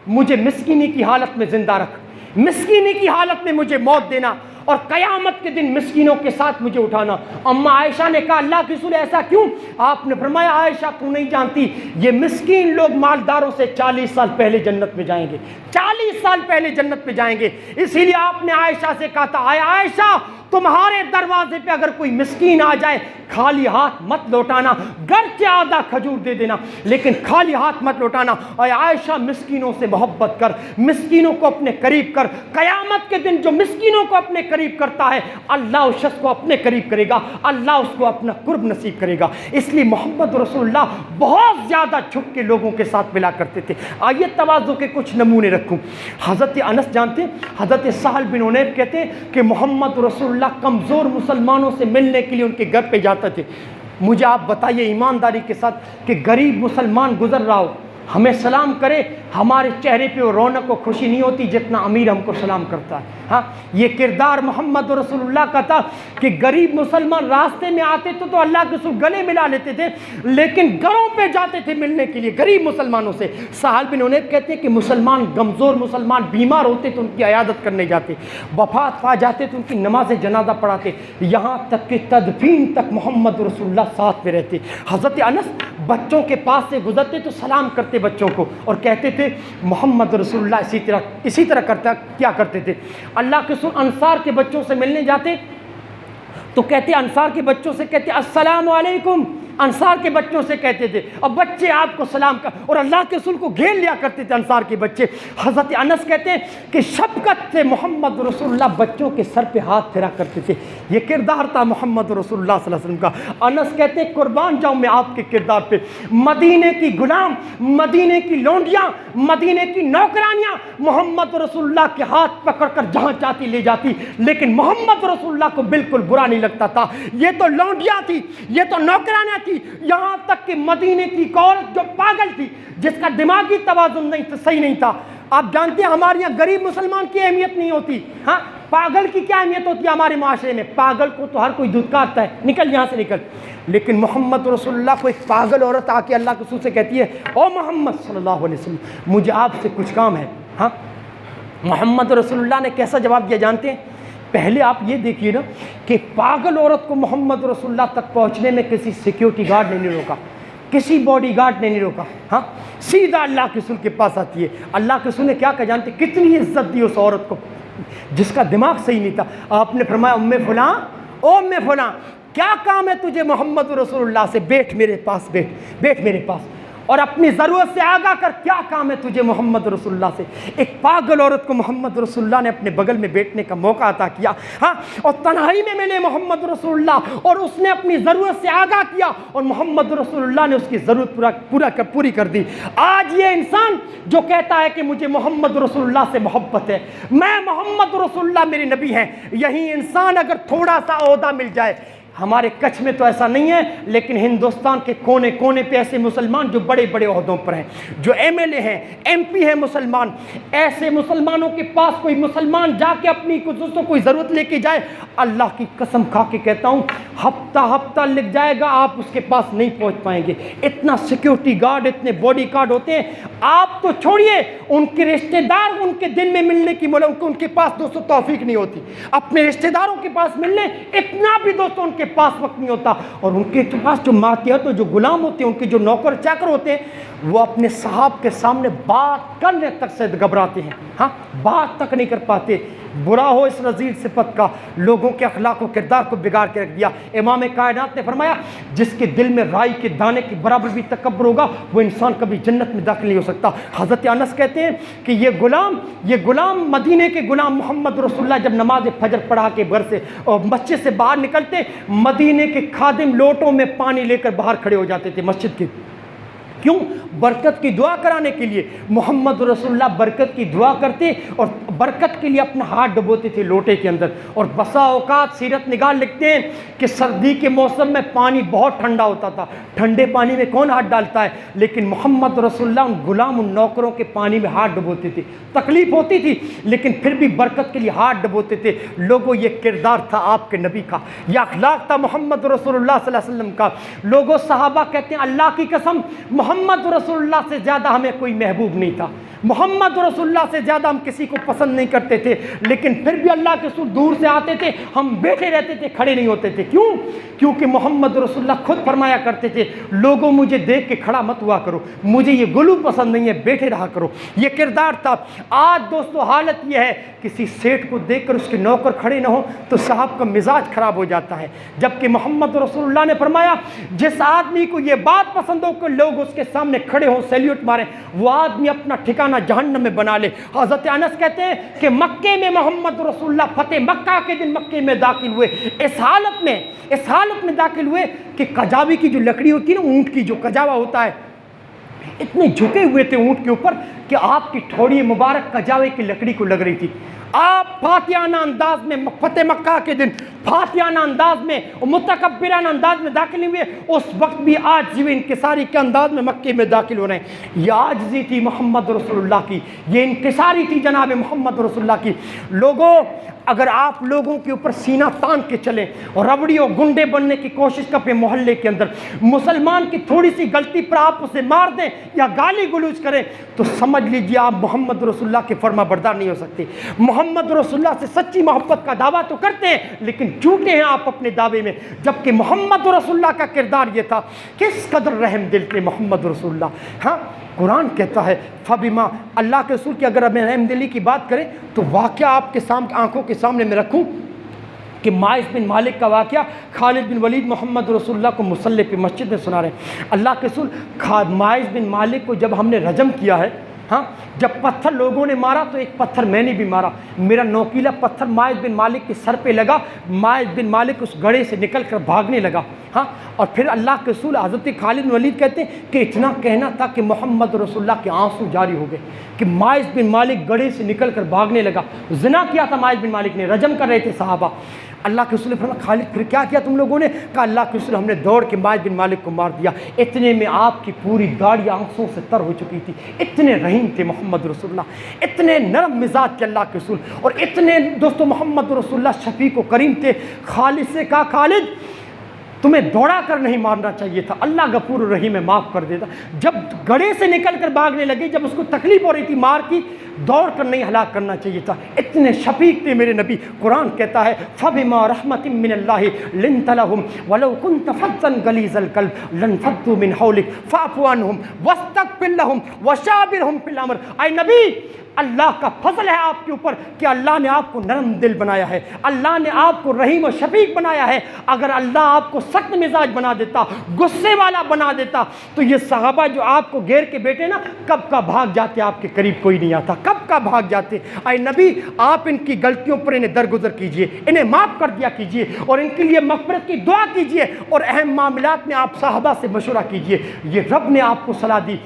مجھے مسکینی کی حالت میں زندہ رکھ، مسکینی کی حالت میں مجھے موت دینا، اور قیامت کے دن مسکینوں کے ساتھ مجھے اٹھانا۔ اما عائشہ نے کہا اللہ کے رسول ایسا کیوں؟ آپ نے فرمایا عائشہ تو نہیں جانتی، یہ مسکین لوگ مالداروں سے 40 سال پہلے جنت میں جائیں گے، 40 سال پہلے جنت میں جائیں گے۔ اسی لیے آپ نے عائشہ سے کہا تھا اے عائشہ تمہارے دروازے پہ اگر کوئی مسکین آ جائے خالی ہاتھ مت لوٹانا، گرچہ آدھا کھجور دے دینا لیکن خالی ہاتھ مت لوٹانا۔ اے عائشہ مسکینوں سے محبت کر، مسکینوں کو اپنے قریب کر، قیامت کے دن جو مسکینوں کو اپنے قریب کرتا ہے اللہ اس شخص کو اپنے قریب کرے گا، اللہ اس کو اپنا قرب نصیب کرے گا۔ اس لیے محمد رسول اللہ بہت زیادہ جھک کے لوگوں کے ساتھ ملا کرتے تھے۔ آئیے تواضع کے کچھ نمونے رکھوں۔ حضرت انس جانتے ہیں، حضرت سہل بن حنیف کہتے ہیں کہ محمد رسول اللہ کمزور مسلمانوں سے ملنے کے لیے ان کے گھر پہ جاتے تھے۔ مجھے آپ بتائیے ایمانداری کے ساتھ کہ غریب مسلمان گزر رہا ہو، ہمیں سلام کرے، ہمارے چہرے پہ وہ رونق و خوشی نہیں ہوتی جتنا امیر ہم کو سلام کرتا ہے۔ ہاں، یہ کردار محمد رسول اللہ کا تھا کہ غریب مسلمان راستے میں آتے تو اللہ کے رسول گلے ملا لیتے تھے، لیکن گھروں پہ جاتے تھے ملنے کے لیے غریب مسلمانوں سے۔ سہل بن حنیف کہتے ہیں کہ مسلمان کمزور مسلمان بیمار ہوتے تو ان کی عیادت کرنے جاتے، وفات پا جاتے تو ان کی نماز جنازہ پڑھاتے، یہاں تک کہ تدفین تک محمد رسول اللہ ساتھ میں رہتے۔ حضرت انس بچوں کے پاس سے گزرتے تو سلام کرتے بچوں کو اور کہتے تھے محمد رسول اللہ اسی طرح کیا کرتے تھے۔ اللہ کے رسول انصار کے بچوں سے ملنے جاتے تو کہتے انصار کے بچوں سے کہتے السلام علیکم، انصار کے بچوں سے کہتے تھے، اور بچے آپ کو سلام کر، اور اللہ کے رسول کو گھیر لیا کرتے تھے انصار کے بچے۔ حضرت انس کہتے ہیں کہ شفقت سے محمد رسول اللہ بچوں کے سر پہ ہاتھ پھیرا کرتے تھے۔ یہ کردار تھا محمد رسول اللہ صلی اللہ علیہ وسلم کا۔ انس کہتے ہیں قربان جاؤں میں آپ کے کردار پہ، مدینے کی غلام، مدینے کی لونڈیاں، مدینے کی نوکرانیاں محمد رسول اللہ کے ہاتھ پکڑ کر جہاں چاہتی لے جاتی، لیکن محمد رسول اللہ کو بالکل برا نہیں لگتا تھا۔ یہ تو لونڈیاں تھی، یہ تو نوکرانیاں تھی، یہاں تک کہ مدینے کی ایک عورت جو پاگل تھی، جس کا دماغی توازن نہیں تھا، صحیح نہیں تھا۔ آپ جانتے ہیں ہمارے یہاں غریب مسلمان کی اہمیت نہیں ہوتی، ہاں پاگل کی کیا اہمیت ہوتی ہے ہمارے معاشرے میں؟ پاگل کو تو ہر کوئی دھتکارتا ہے، نکل یہاں سے نکل، لیکن محمد رسول اللہ کو ایک پاگل عورت آ کے اللہ کے رسول سے کہتی ہے او محمد صلی اللہ علیہ وسلم مجھے آپ سے کچھ کام ہے۔ ہاں محمد رسول اللہ نے کیسا جواب دیا جانتے ہیں؟ پہلے آپ یہ دیکھیے نا کہ پاگل عورت کو محمد رسول اللہ تک پہنچنے میں کسی سیکیورٹی گارڈ نے نہیں روکا، کسی باڈی گارڈ نے نہیں روکا، ہاں سیدھا اللہ کے رسول کے پاس آتی ہے۔ اللہ کے رسول نے کیا کہا جانتے؟ کتنی عزت دی اس عورت کو جس کا دماغ صحیح نہیں تھا۔ آپ نے فرمایا ام فلاں، او ام فلاں، کیا کام ہے تجھے محمد رسول اللہ سے؟ بیٹھ میرے پاس، بیٹھ میرے پاس، اور اپنی ضرورت سے آگاہ کر، کیا کام ہے تجھے محمد رسول اللہ سے؟ ایک پاگل عورت کو محمد رسول اللہ نے اپنے بغل میں بیٹھنے کا موقع عطا کیا، ہاں، اور تنہائی میں ملے محمد رسول اللہ، اور اس نے اپنی ضرورت سے آگاہ کیا، اور محمد رسول اللہ نے اس کی ضرورت پوری کر دی۔ آج یہ انسان جو کہتا ہے کہ مجھے محمد رسول اللہ سے محبت ہے، میں محمد رسول اللہ میرے نبی ہیں، یہی انسان اگر تھوڑا سا عہدہ مل جائے، ہمارے کچھ میں تو ایسا نہیں ہے، لیکن ہندوستان کے کونے کونے پہ ایسے مسلمان جو بڑے بڑے عہدوں پر ہیں، جو ایم ایل اے ہیں، ایم پی ہیں مسلمان، ایسے مسلمانوں کے پاس کوئی مسلمان جا کے اپنی کوئی ضرورت لے کے جائے، اللہ کی قسم کھا کے کہتا ہوں ہفتہ لگ جائے گا، آپ اس کے پاس نہیں پہنچ پائیں گے۔ اتنا سیکیورٹی گارڈ، اتنے باڈی گارڈ ہوتے ہیں، آپ تو چھوڑیے، ان کے رشتہ دار ان کے دن میں ملنے کی ان کے پاس دوستوں توفیق نہیں ہوتی، اپنے رشتہ داروں کے پاس ملنے اتنا بھی دوستوں ان کے پاس وقت نہیں ہوتا، اور ان کے پاس جو ماتحت جو غلام ہوتے ہیں، ان کے جو نوکر چاکر ہوتے ہیں، وہ اپنے صاحب کے سامنے بات کرنے تک سے گھبراتے ہیں، ہاں بات تک نہیں کر پاتے۔ برا ہو اس رذیل صفت کا، لوگوں کے اخلاق و کردار کو بگاڑ کے رکھ دیا۔ امام کائنات نے فرمایا جس کے دل میں رائی کے دانے کے برابر بھی تکبر ہوگا، وہ انسان کبھی جنت میں داخل نہیں ہو سکتا۔ حضرت انس کہتے ہیں کہ یہ غلام مدینے کے غلام محمد رسول اللہ جب نماز فجر پڑھا کے گھر سے اور مسجد سے باہر نکلتے، مدینے کے خادم لوٹوں میں پانی لے کر باہر کھڑے ہو جاتے تھے مسجد کے، کیوں؟ برکت کی دعا کرانے کے لیے۔ محمد رسول اللہ برکت کی دعا کرتے اور برکت کے لیے اپنا ہاتھ ڈبوتے تھے لوٹے کے اندر، اور بسا اوقات سیرت نگار لکھتے ہیں کہ سردی کے موسم میں پانی بہت ٹھنڈا ہوتا تھا، ٹھنڈے پانی میں کون ہاتھ ڈالتا ہے، لیکن محمد رسول اللہ ان غلام ان نوکروں کے پانی میں ہاتھ ڈبوتے تھے، تکلیف ہوتی تھی لیکن پھر بھی برکت کے لیے ہاتھ ڈبوتے تھے۔ لوگوں یہ کردار تھا آپ کے نبی کا، یہ اخلاق تھا محمد رسول اللہ صلی اللہ علیہ وسلم کا۔ لوگوں صحابہ کہتے ہیں اللہ کی قسم محمد رسول اللہ سے زیادہ ہمیں کوئی محبوب نہیں تھا، محمد رسول اللہ سے زیادہ ہم کسی کو پسند نہیں کرتے تھے، لیکن پھر بھی اللہ کے رسول دور سے آتے تھے، ہم بیٹھے رہتے تھے، کھڑے نہیں ہوتے تھے۔ کیوں؟ کیونکہ محمد رسول اللہ خود فرمایا کرتے تھے لوگوں مجھے دیکھ کے کھڑا مت ہوا کرو، مجھے یہ گلو پسند نہیں ہے، بیٹھے رہا کرو۔ یہ کردار تھا۔ آج دوستو حالت یہ ہے کسی سیٹ کو دیکھ کر اس کے نوکر کھڑے نہ ہو تو صاحب کا مزاج خراب ہو جاتا ہے، جبکہ محمد رسول اللہ نے فرمایا جس آدمی کو یہ بات پسند ہو کہ لوگ اس کے سامنے کھڑے ہوں سیلیوٹ ماریں، وہ آدمی اپنا ٹھکانہ جہنم میں بنا لے۔ حضرت انس کہتے ہیں کہ مکے میں محمد رسول اللہ فتح مکہ کے دن مکے میں داخل ہوئے، اس حالت میں داخل ہوئے کہ کجاوی کی جو لکڑی ہوتی ہے نا، اونٹ کی جو کجاوا ہوتا ہے، اتنے جھکے ہوئے تھے اونٹ کے اوپر کہ آپ کی تھوڑی مبارک کجاوے کی لکڑی کو لگ رہی تھی۔ آپ فاتحانہ انداز میں فتح مکہ کے دن فاتحانہ انداز میں متکبرانہ انداز میں داخل ہوئے، اس وقت بھی عاجزی و انکساری کے انداز میں مکے میں داخل ہو رہے ہیں۔ یہ عاجزی تھی محمد رسول اللہ کی، یہ انکساری تھی جناب محمد رسول اللہ کی۔ لوگوں اگر آپ لوگوں کے اوپر سینہ تان کے چلیں اور ربڑی اور گنڈے بننے کی کوشش کریں محلے کے اندر، مسلمان کی تھوڑی سی غلطی پر آپ اسے مار دیں یا گالی گلوچ کریں تو سمجھ لیجیے آپ محمد رسول اللہ کے فرما بردار نہیں ہو سکتے۔ محمد رسول اللہ سے سچی محبت کا دعویٰ تو کرتے ہیں لیکن جھوٹے ہیں آپ اپنے دعوے میں، جبکہ محمد رسول اللہ کا کردار یہ تھا۔ کس قدر رحم دل تھے محمد رسول اللہ۔ ہاں قرآن کہتا ہے فبما، اللہ کے رسول کی اگر ہمیں رحم دلی کی بات کریں تو واقعہ آپ کے سامنے آنکھوں کے سامنے میں رکھوں کہ ماعز بن مالک کا واقعہ، خالد بن ولید محمد رسول اللہ کو مصلی پہ مسجد میں سنا رہے ہیں۔ اللہ کے رسول ماعز بن مالک کو جب ہم نے رجم کیا ہے، ہاں جب پتھر لوگوں نے مارا تو ایک پتھر میں نے بھی مارا، میرا نوکیلا پتھر ماعز بن مالک کے سر پہ لگا، ماعز بن مالک اس گڑھے سے نکل کر بھاگنے لگا۔ ہاں اور پھر اللہ کے رسول حضرت خالد بن ولید کہتے ہیں کہ اتنا کہنا تھا کہ محمد رسول اللہ کے آنسو جاری ہو گئے کہ ماعز بن مالک گڑھے سے نکل کر بھاگنے لگا۔ زنا کیا تھا ماعز بن مالک نے، رجم کر رہے تھے صحابہ۔ اللہ کے رسول نے فرمایا خالد پھر کیا کیا تم لوگوں نے؟ کہا اللہ کے رسول ہم نے دوڑ کے ماعز بن مالک کو مار دیا۔ اتنے میں آپ کی پوری داڑھی آنکھوں سے تر ہو چکی تھی، اتنے رحیم تھے محمد رسول اللہ، اتنے نرم مزاج کے اللہ کے رسول، اور اتنے دوستو محمد رسول اللہ شفیق و کریم تھے۔ خالد سے کہا خالد تمہیں دوڑا کر نہیں مارنا چاہیے تھا، اللہ غفور الرحیم ہے، معاف کر دیتا۔ جب گڑھے سے نکل کر بھاگنے لگے، جب اس کو تکلیف ہو رہی تھی مار کی، دوڑ کر نہیں ہلاک کرنا چاہیے تھا، اتنے شفیق تھے میرے نبی۔ قرآن کہتا ہے فَبِمَا رَحْمَةٍ مِّنَ اللَّهِ لِنْتَ لَهُمْ وَلَوْ كُنْتَ فَظًّا غَلِيظَ الْقَلْبِ لَانفَضُّوا مِنْ حَوْلِكَ فَاعْفُ عَنْهُمْ وَاسْتَغْفِرْ لَهُمْ وَشَاوِرْهُمْ فِي الْأَمْرِ۔ اے نبی، اللہ کا فضل ہے آپ کے اوپر کہ اللہ نے آپ کو نرم دل بنایا ہے، اللہ نے آپ کو رحیم و شفیق بنایا ہے۔ اگر اللہ آپ کو سخت مزاج بنا دیتا، غصے والا بنا دیتا، تو یہ صحابہ جو آپ کو گھیر کے بیٹھے نا، کب کا بھاگ جاتے، آپ کے قریب کوئی نہیں آتا، کب کا بھاگ جاتے۔ اے نبی، آپ ان کی غلطیوں پر انہیں درگزر کیجئے، انہیں معاف کر دیا کیجئے، اور ان کے لیے مغفرت کی دعا کیجئے، اور اہم معاملات میں آپ صحابہ سے مشورہ کیجئے۔ یہ رب نے آپ کو صلاح دی۔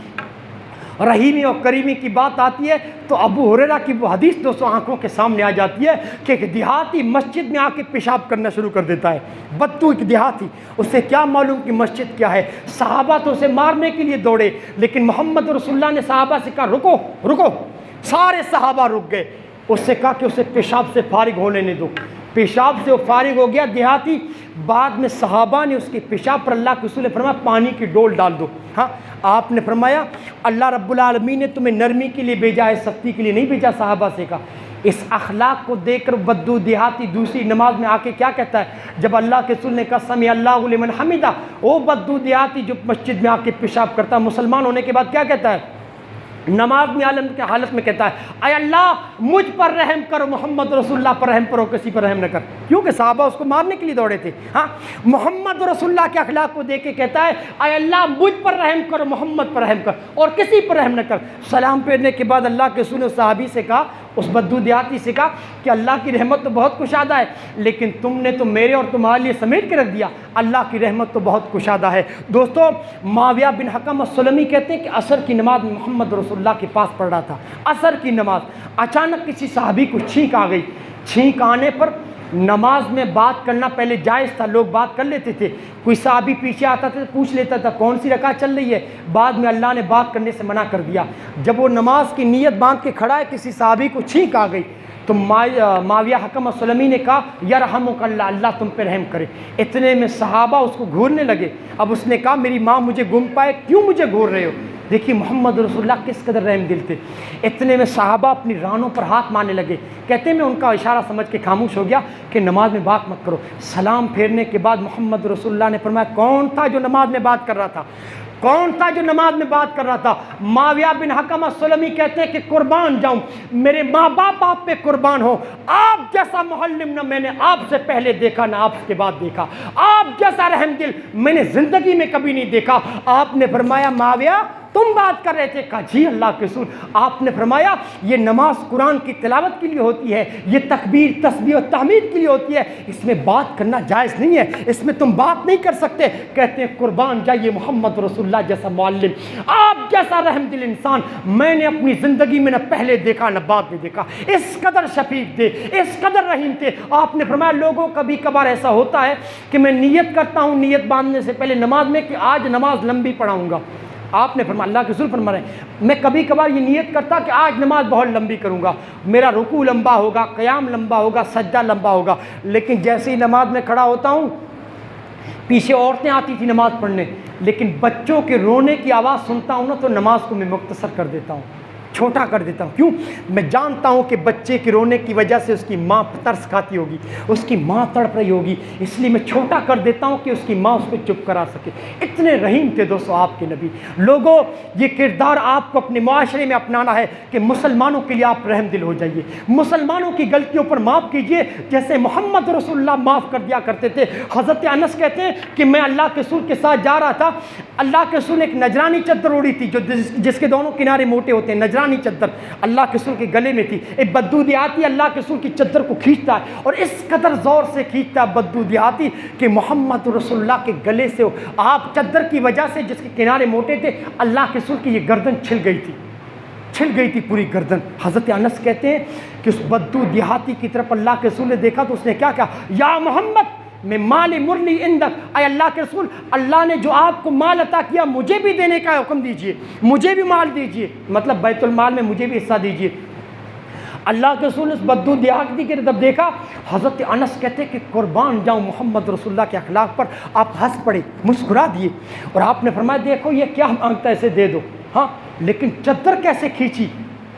رحیمی اور کریمی کی بات آتی ہے تو ابو ہریرہ کی وہ حدیث دوستوں آنکھوں کے سامنے آ جاتی ہے کہ ایک دیہاتی مسجد میں آ کے پیشاب کرنا شروع کر دیتا ہے۔ بدو ایک دیہاتی، اسے کیا معلوم کہ مسجد کیا ہے؟ صحابہ تو اسے مارنے کے لیے دوڑے، لیکن محمد رسول اللہ نے صحابہ سے کہا رکو رکو، سارے صحابہ رک گئے۔ اس سے کہا کہ اسے پیشاب سے فارغ ہونے نہیں دو۔ پیشاب سے وہ فارغ ہو گیا دیہاتی۔ بعد میں صحابہ نے اس کے پیشاب پر اللہ کے رسول نے فرمایا پانی کی ڈول ڈال دو۔ ہاں، آپ نے فرمایا اللہ رب العالمین نے تمہیں نرمی کے لیے بھیجا ہے، سختی کے لیے نہیں بھیجا۔ صحابہ سے کہا۔ اس اخلاق کو دیکھ کر بدو دیہاتی دوسری نماز میں آ کے کیا کہتا ہے؟ جب اللہ کے رسول نے کہا سمع اللہ لمن حمدہ، وہ بدو دیہاتی جو مسجد میں آ کے پیشاب کرتا ہے، مسلمان ہونے کے بعد کیا کہتا ہے؟ نماز میں عالم کے حالت میں کہتا ہے اے اللہ مجھ پر رحم کرو، محمد رسول اللہ پر رحم کرو، کسی پر رحم نہ کر، کیونکہ صحابہ اس کو مارنے کے لیے دوڑے تھے۔ ہاں، محمد رسول اللہ کے اخلاق کو دیکھ کے کہتا ہے اے اللہ مجھ پر رحم کرو، محمد پر رحم کر، اور کسی پر رحم نہ کر۔ سلام پھیرنے کے بعد اللہ کے رسول نے صحابی سے کہا، اس بدو دیہاتی سے کہا کہ اللہ کی رحمت تو بہت کشادہ ہے، لیکن تم نے تو میرے اور تمہارے لیے سمیٹ کے رکھ دیا، اللہ کی رحمت تو بہت کشادہ ہے۔ دوستو، معاویہ بن حکم السلمی کہتے ہیں کہ عصر کی نماز میں محمد رسول اللہ کے پاس پڑھ رہا تھا، عصر کی نماز، اچانک کسی صحابی کو چھینک آ گئی۔ چھینک آنے پر نماز میں بات کرنا پہلے جائز تھا، لوگ بات کر لیتے تھے، کوئی صحابی پیچھے آتا تھا پوچھ لیتا تھا کون سی رکعت چل رہی ہے، بعد میں اللہ نے بات کرنے سے منع کر دیا۔ جب وہ نماز کی نیت باندھ کے کھڑا ہے، کسی صحابی کو چھینک آ گئی تو معاویہ حکم السلمی نے کہا یرحمک اللہ، اللہ تم پہ رحم کرے۔ اتنے میں صحابہ اس کو گھورنے لگے۔ اب اس نے کہا میری ماں مجھے گھوم پائے، کیوں مجھے گھور رہے ہو؟ دیکھیے محمد رسول اللہ کس قدر رحم دل تھے۔ اتنے میں صحابہ اپنی رانوں پر ہاتھ مارنے لگے۔ کہتے ہیں میں ان کا اشارہ سمجھ کے خاموش ہو گیا کہ نماز میں بات مت کرو۔ سلام پھیرنے کے بعد محمد رسول اللہ نے فرمایا کون تھا جو نماز میں بات کر رہا تھا؟ کون تھا جو نماز میں بات کر رہا تھا؟ معاویہ بن حکم السلمی کہتے ہیں کہ قربان جاؤں، میرے ماں باپ آپ پہ قربان ہو، آپ جیسا معلم نہ میں نے آپ سے پہلے دیکھا نہ آپ کے بعد دیکھا، آپ جیسا رحم دل میں نے زندگی میں کبھی نہیں دیکھا۔ آپ نے فرمایا معاویہ تم بات کر رہے تھے؟ کہا جی اللہ کے رسول۔ آپ نے فرمایا یہ نماز قرآن کی تلاوت کے لیے ہوتی ہے، یہ تکبیر تسبیح و تحمید کے لیے ہوتی ہے، اس میں بات کرنا جائز نہیں ہے، اس میں تم بات نہیں کر سکتے۔ کہتے ہیں قربان جائیے محمد رسول اللہ جیسا معلم، آپ جیسا رحم دل انسان میں نے اپنی زندگی میں نہ پہلے دیکھا نہ بعد میں دیکھا۔ اس قدر شفیق تھے، اس قدر رحیم تھے۔ آپ نے فرمایا لوگوں کبھی کبھار ایسا ہوتا ہے کہ میں نیت کرتا ہوں نیت باندھنے سے پہلے نماز میں کہ آج نماز لمبی پڑھاؤں گا۔ آپ نے فرمایا اللہ کے رسول فرما رہے ہیں میں کبھی کبھار یہ نیت کرتا کہ آج نماز بہت لمبی کروں گا، میرا رکوع لمبا ہوگا، قیام لمبا ہوگا، سجدہ لمبا ہوگا، لیکن جیسے ہی نماز میں کھڑا ہوتا ہوں پیچھے عورتیں آتی تھی نماز پڑھنے، لیکن بچوں کے رونے کی آواز سنتا ہوں نا تو نماز کو میں مختصر کر دیتا ہوں، چھوٹا کر دیتا ہوں۔ کیوں؟ میں جانتا ہوں کہ بچے کے رونے کی وجہ سے اس کی ماں ترس کھاتی ہوگی، اس کی ماں تڑپ رہی ہوگی، اس لیے میں چھوٹا کر دیتا ہوں کہ اس کی ماں اس کو چپ کرا سکے۔ اتنے رحیم تھے دوستو آپ کے نبی۔ لوگوں یہ کردار آپ کو اپنے معاشرے میں اپنانا ہے کہ مسلمانوں کے لیے آپ رحم دل ہو جائیے، مسلمانوں کی غلطیوں پر معاف کیجیے جیسے محمد رسول اللہ معاف کر دیا کرتے تھے۔ حضرت انس کہتے ہیں کہ میں اللہ کے رسول کے ساتھ جا رہا تھا، اللہ کے رسول نے ایک نجرانی چادر اوڑھی تھی جو جس کے دونوں کنارے موٹے ہوتے ہیں، نجرانی چادر اللہ کے رسول کے گلے میں تھی۔ ایک بدو دیہاتی اللہ کے رسول کی چادر کو کھینچتا ہے اور اس قدر زور سے کھینچتا ہے بدو دیہاتی کہ محمد رسول اللہ کے گلے سے آپ چادر کی وجہ سے جس کے کنارے موٹے تھے اللہ کے رسول کی یہ گردن چھل گئی تھی پوری گردن۔ حضرت انس کہتے ہیں کہ اس بدو دیہاتی کی طرف اللہ کے رسول نے دیکھا تو اس نے کیا کہا یا محمد میں مال مرلی اندک، اے اللہ کے رسول اللہ نے جو آپ کو مال عطا کیا مجھے بھی دینے کا حکم دیجئے، مجھے بھی مال دیجئے، مطلب بیت المال میں مجھے بھی حصہ دیجئے۔ اللہ کے رسول نے اس بدو دیہاتی کے جب دیکھا، حضرت انس کہتے ہیں کہ قربان جاؤں محمد رسول اللہ کے اخلاق پر، آپ ہنس پڑے، مسکرا دیے، اور آپ نے فرمایا دیکھو یہ کیا مانگتا ہے اسے دے دو، ہاں لیکن چادر کیسے کھینچی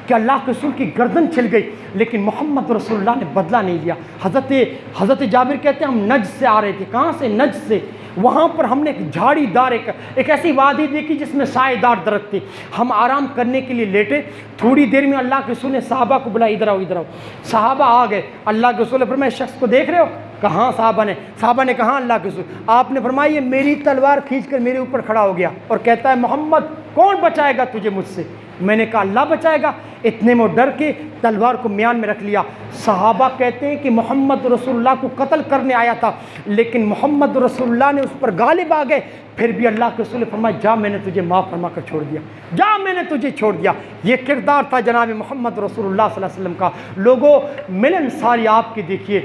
کہ اللہ کے رسول کی گردن چھل گئی، لیکن محمد رسول اللہ نے بدلہ نہیں لیا۔ حضرت جابر کہتے ہیں ہم نجد سے آ رہے تھے، کہاں سے؟ نجد سے، وہاں پر ہم نے ایک جھاڑی دار ایک ایسی وادی دیکھی جس میں سائے دار درخت تھے، ہم آرام کرنے کے لیے لیٹے، تھوڑی دیر میں اللہ کے رسول نے صحابہ کو بلایا ادھر آؤ ادھر آؤ، صحابہ آ گئے، اللہ کے رسول نے فرمایا اس شخص کو دیکھ رہے ہو؟ کہاں؟ صحابہ نے کہا اللہ کے رسول، آپ نے فرمایا یہ میری تلوار کھینچ کر میرے اوپر کھڑا ہو گیا اور کہتا ہے محمد کون بچائے گا تجھے مجھ سے؟ میں نے کہا اللہ بچائے گا۔ اتنے میں ڈر کے تلوار کو میان میں رکھ لیا۔ صحابہ کہتے ہیں کہ محمد رسول اللہ کو قتل کرنے آیا تھا، لیکن محمد رسول اللہ نے اس پر غالب آ گئے، پھر بھی اللہ کے رسول نے فرمایا جا میں نے تجھے معاف فرما کر چھوڑ دیا، جا میں نے تجھے چھوڑ دیا۔ یہ کردار تھا جناب محمد رسول اللہ صلی اللہ علیہ وسلم کا۔ لوگوں ملن ساری آپ کی دیکھیے،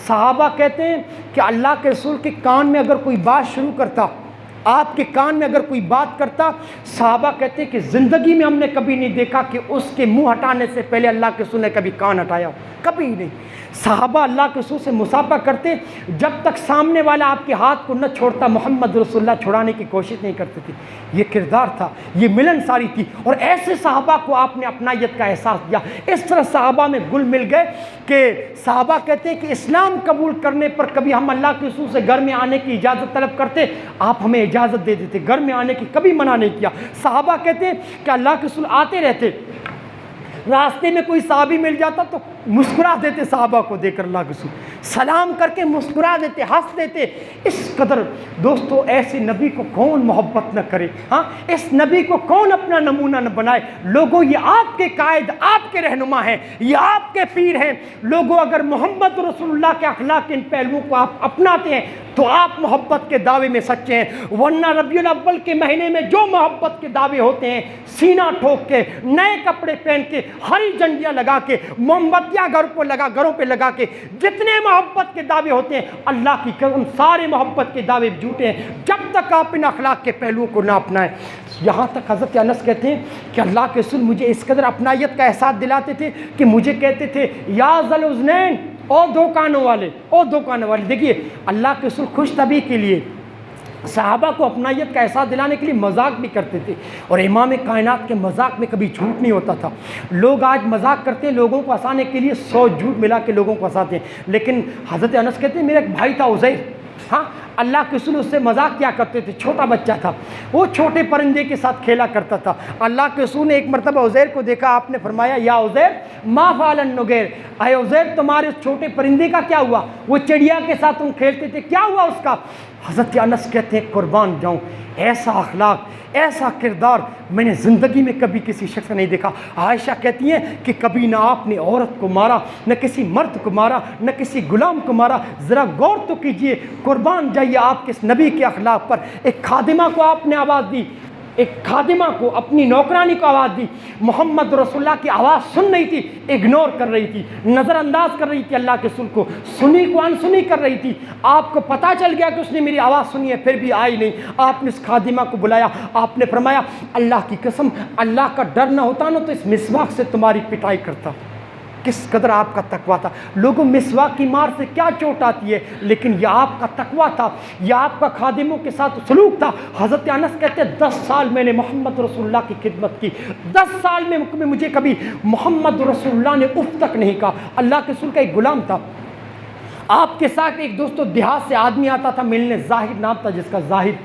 صحابہ کہتے ہیں کہ اللہ کے رسول کے کان میں اگر کوئی بات شروع کرتا، آپ کے کان میں اگر کوئی بات کرتا، صحابہ کہتے ہیں کہ زندگی میں ہم نے کبھی نہیں دیکھا کہ اس کے منہ ہٹانے سے پہلے اللہ کے رسول نے کبھی کان ہٹایا ہو، کبھی نہیں۔ صحابہ اللہ کے رسول سے مصافحہ کرتے، جب تک سامنے والا آپ کے ہاتھ کو نہ چھوڑتا محمد رسول اللہ چھڑانے کی کوشش نہیں کرتے تھے۔ یہ کردار تھا، یہ ملن ساری تھی، اور ایسے صحابہ کو آپ نے اپنائیت کا احساس دیا۔ اس طرح صحابہ میں گل مل گئے کہ صحابہ کہتے ہیں کہ اسلام قبول کرنے پر کبھی ہم اللہ کے رسول سے گھر میں آنے کی اجازت طلب کرتے، آپ ہمیں اجازت دے دیتے، گھر میں آنے کی کبھی منع نہیں کیا۔ صحابہ کہتے ہیں کہ اللہ کے رسول آتے رہتے، راستے میں کوئی صحابی مل جاتا تو مسکرا دیتے، صحابہ کو دیکھ کر اللہ کے رسول سلام کر کے مسکرا دیتے، ہنس دیتے۔ اس قدر دوستو ایسے نبی کو کون محبت نہ کرے، ہاں اس نبی کو کون اپنا نمونہ نہ بنائے۔ لوگوں یہ آپ کے قائد، آپ کے رہنما ہیں، یہ آپ کے پیر ہیں۔ لوگوں اگر محمد رسول اللہ کے اخلاق کے ان پہلوؤں کو آپ اپناتے ہیں تو آپ محبت کے دعوے میں سچے ہیں، ورنہ ربیع الاول کے مہینے میں جو محبت کے دعوے ہوتے ہیں، سینہ ٹھوک کے، نئے کپڑے پہن کے، ہری جھنڈیاں لگا کے، موم بتیاں گھروں پہ لگا کے جتنے محبت کے دعوے ہوتے ہیں، اللہ کی قسم سارے محبت کے دعوے جھوٹے ہیں جب تک آپ ان اخلاق کے پہلوؤں کو نہ اپنائیں۔ یہاں تک حضرت انس کہتے ہیں کہ اللہ کے رسول مجھے اس قدر اپنائیت کا احساس دلاتے تھے کہ مجھے کہتے تھے یا ذل اذنین، او دو کانوں والے، او دو کانوں والے۔ دیکھیے اللہ کے رسول خوش طبعی کے لیے، صحابہ کو اپنائیت کا احساس دلانے کے لیے مذاق بھی کرتے تھے، اور امام کائنات کے مذاق میں کبھی جھوٹ نہیں ہوتا تھا۔ لوگ آج مذاق کرتے ہیں لوگوں کو ہنسانے کے لیے، 100 جھوٹ ملا کے لوگوں کو ہنساتے ہیں، لیکن حضرت انس کہتے ہیں میرا ایک بھائی تھا عزیر، ہاں اللہ کے رسول اس سے مذاق کیا کرتے تھے، چھوٹا بچہ تھا، وہ چھوٹے پرندے کے ساتھ کھیلا کرتا تھا۔ اللہ کے رسول نے ایک مرتبہ عزیر کو دیکھا، آپ نے فرمایا یا عزیر ما فعل النغیر، اے عزیر تمہارے اس چھوٹے پرندے کا کیا ہوا؟ وہ چڑیا کے ساتھ تم کھیلتے تھے، کیا ہوا اس کا؟ حضرت انس کہتے ہیں قربان جاؤں ایسا اخلاق، ایسا کردار میں نے زندگی میں کبھی کسی شخص کا نہیں دیکھا۔ عائشہ کہتی ہیں کہ کبھی نہ آپ نے عورت کو مارا، نہ کسی مرد کو مارا، نہ کسی غلام کو مارا۔ ذرا غور تو کیجئے، قربان جائیے آپ کے اس نبی کے اخلاق پر۔ ایک خادمہ کو آپ نے آواز دی، ایک خادمہ کو، اپنی نوکرانی کو آواز دی، محمد رسول اللہ کی آواز سن رہی تھی، اگنور کر رہی تھی، نظر انداز کر رہی تھی اللہ کے رسول کو، سنی کو انسنی کر رہی تھی۔ آپ کو پتہ چل گیا کہ اس نے میری آواز سنی ہے، پھر بھی آئی نہیں۔ آپ نے اس خادمہ کو بلایا، آپ نے فرمایا اللہ کی قسم اللہ کا ڈر نہ ہوتا نا تو اس مسواک سے تمہاری پٹائی کرتا۔ کس قدر آپ کا تقویٰ تھا۔ لوگوں مسواک کی مار سے کیا چوٹ آتی ہے، لیکن یہ آپ کا تقویٰ تھا، یہ آپ کا خادموں کے ساتھ سلوک تھا۔ حضرت انس کہتے ہیں 10 سال میں نے محمد رسول اللہ کی خدمت کی، 10 سال میں مجھے کبھی محمد رسول اللہ نے اف تک نہیں کہا۔ اللہ کے رسول کا ایک غلام تھا، آپ کے ساتھ ایک دوستو دیہات سے آدمی آتا تھا ملنے، ظاہر نام تھا جس کا، ظاہر،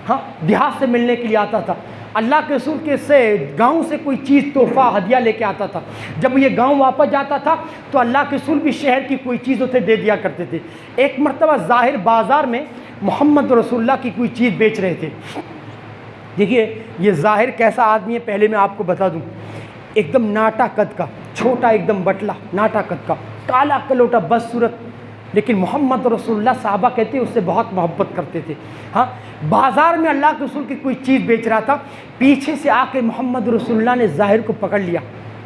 ہاں دیہات سے ملنے کے لیے آتا تھا۔ اللہ کے رسول کے سے گاؤں سے کوئی چیز تحفہ ہدیہ لے کے آتا تھا، جب یہ گاؤں واپس جاتا تھا تو اللہ کے رسول بھی شہر کی کوئی چیز اسے دے دیا کرتے تھے۔ ایک مرتبہ ظاہر بازار میں محمد رسول اللہ کی کوئی چیز بیچ رہے تھے۔ دیکھیے یہ ظاہر کیسا آدمی ہے پہلے میں آپ کو بتا دوں، ایک دم ناٹا قد کا، چھوٹا ایک دم بٹلا، ناٹا قد کا، کالا کلوٹا بد صورت، لیکن محمد رسول اللہ صحابہ کہتے ہیں اس سے بہت محبت کرتے تھے۔ ہاں بازار میں اللہ کے رسول کی کوئی چیز بیچ رہا تھا، پیچھے سے آ کے محمد رسول اللہ نے ظاہر کو پکڑ لیا،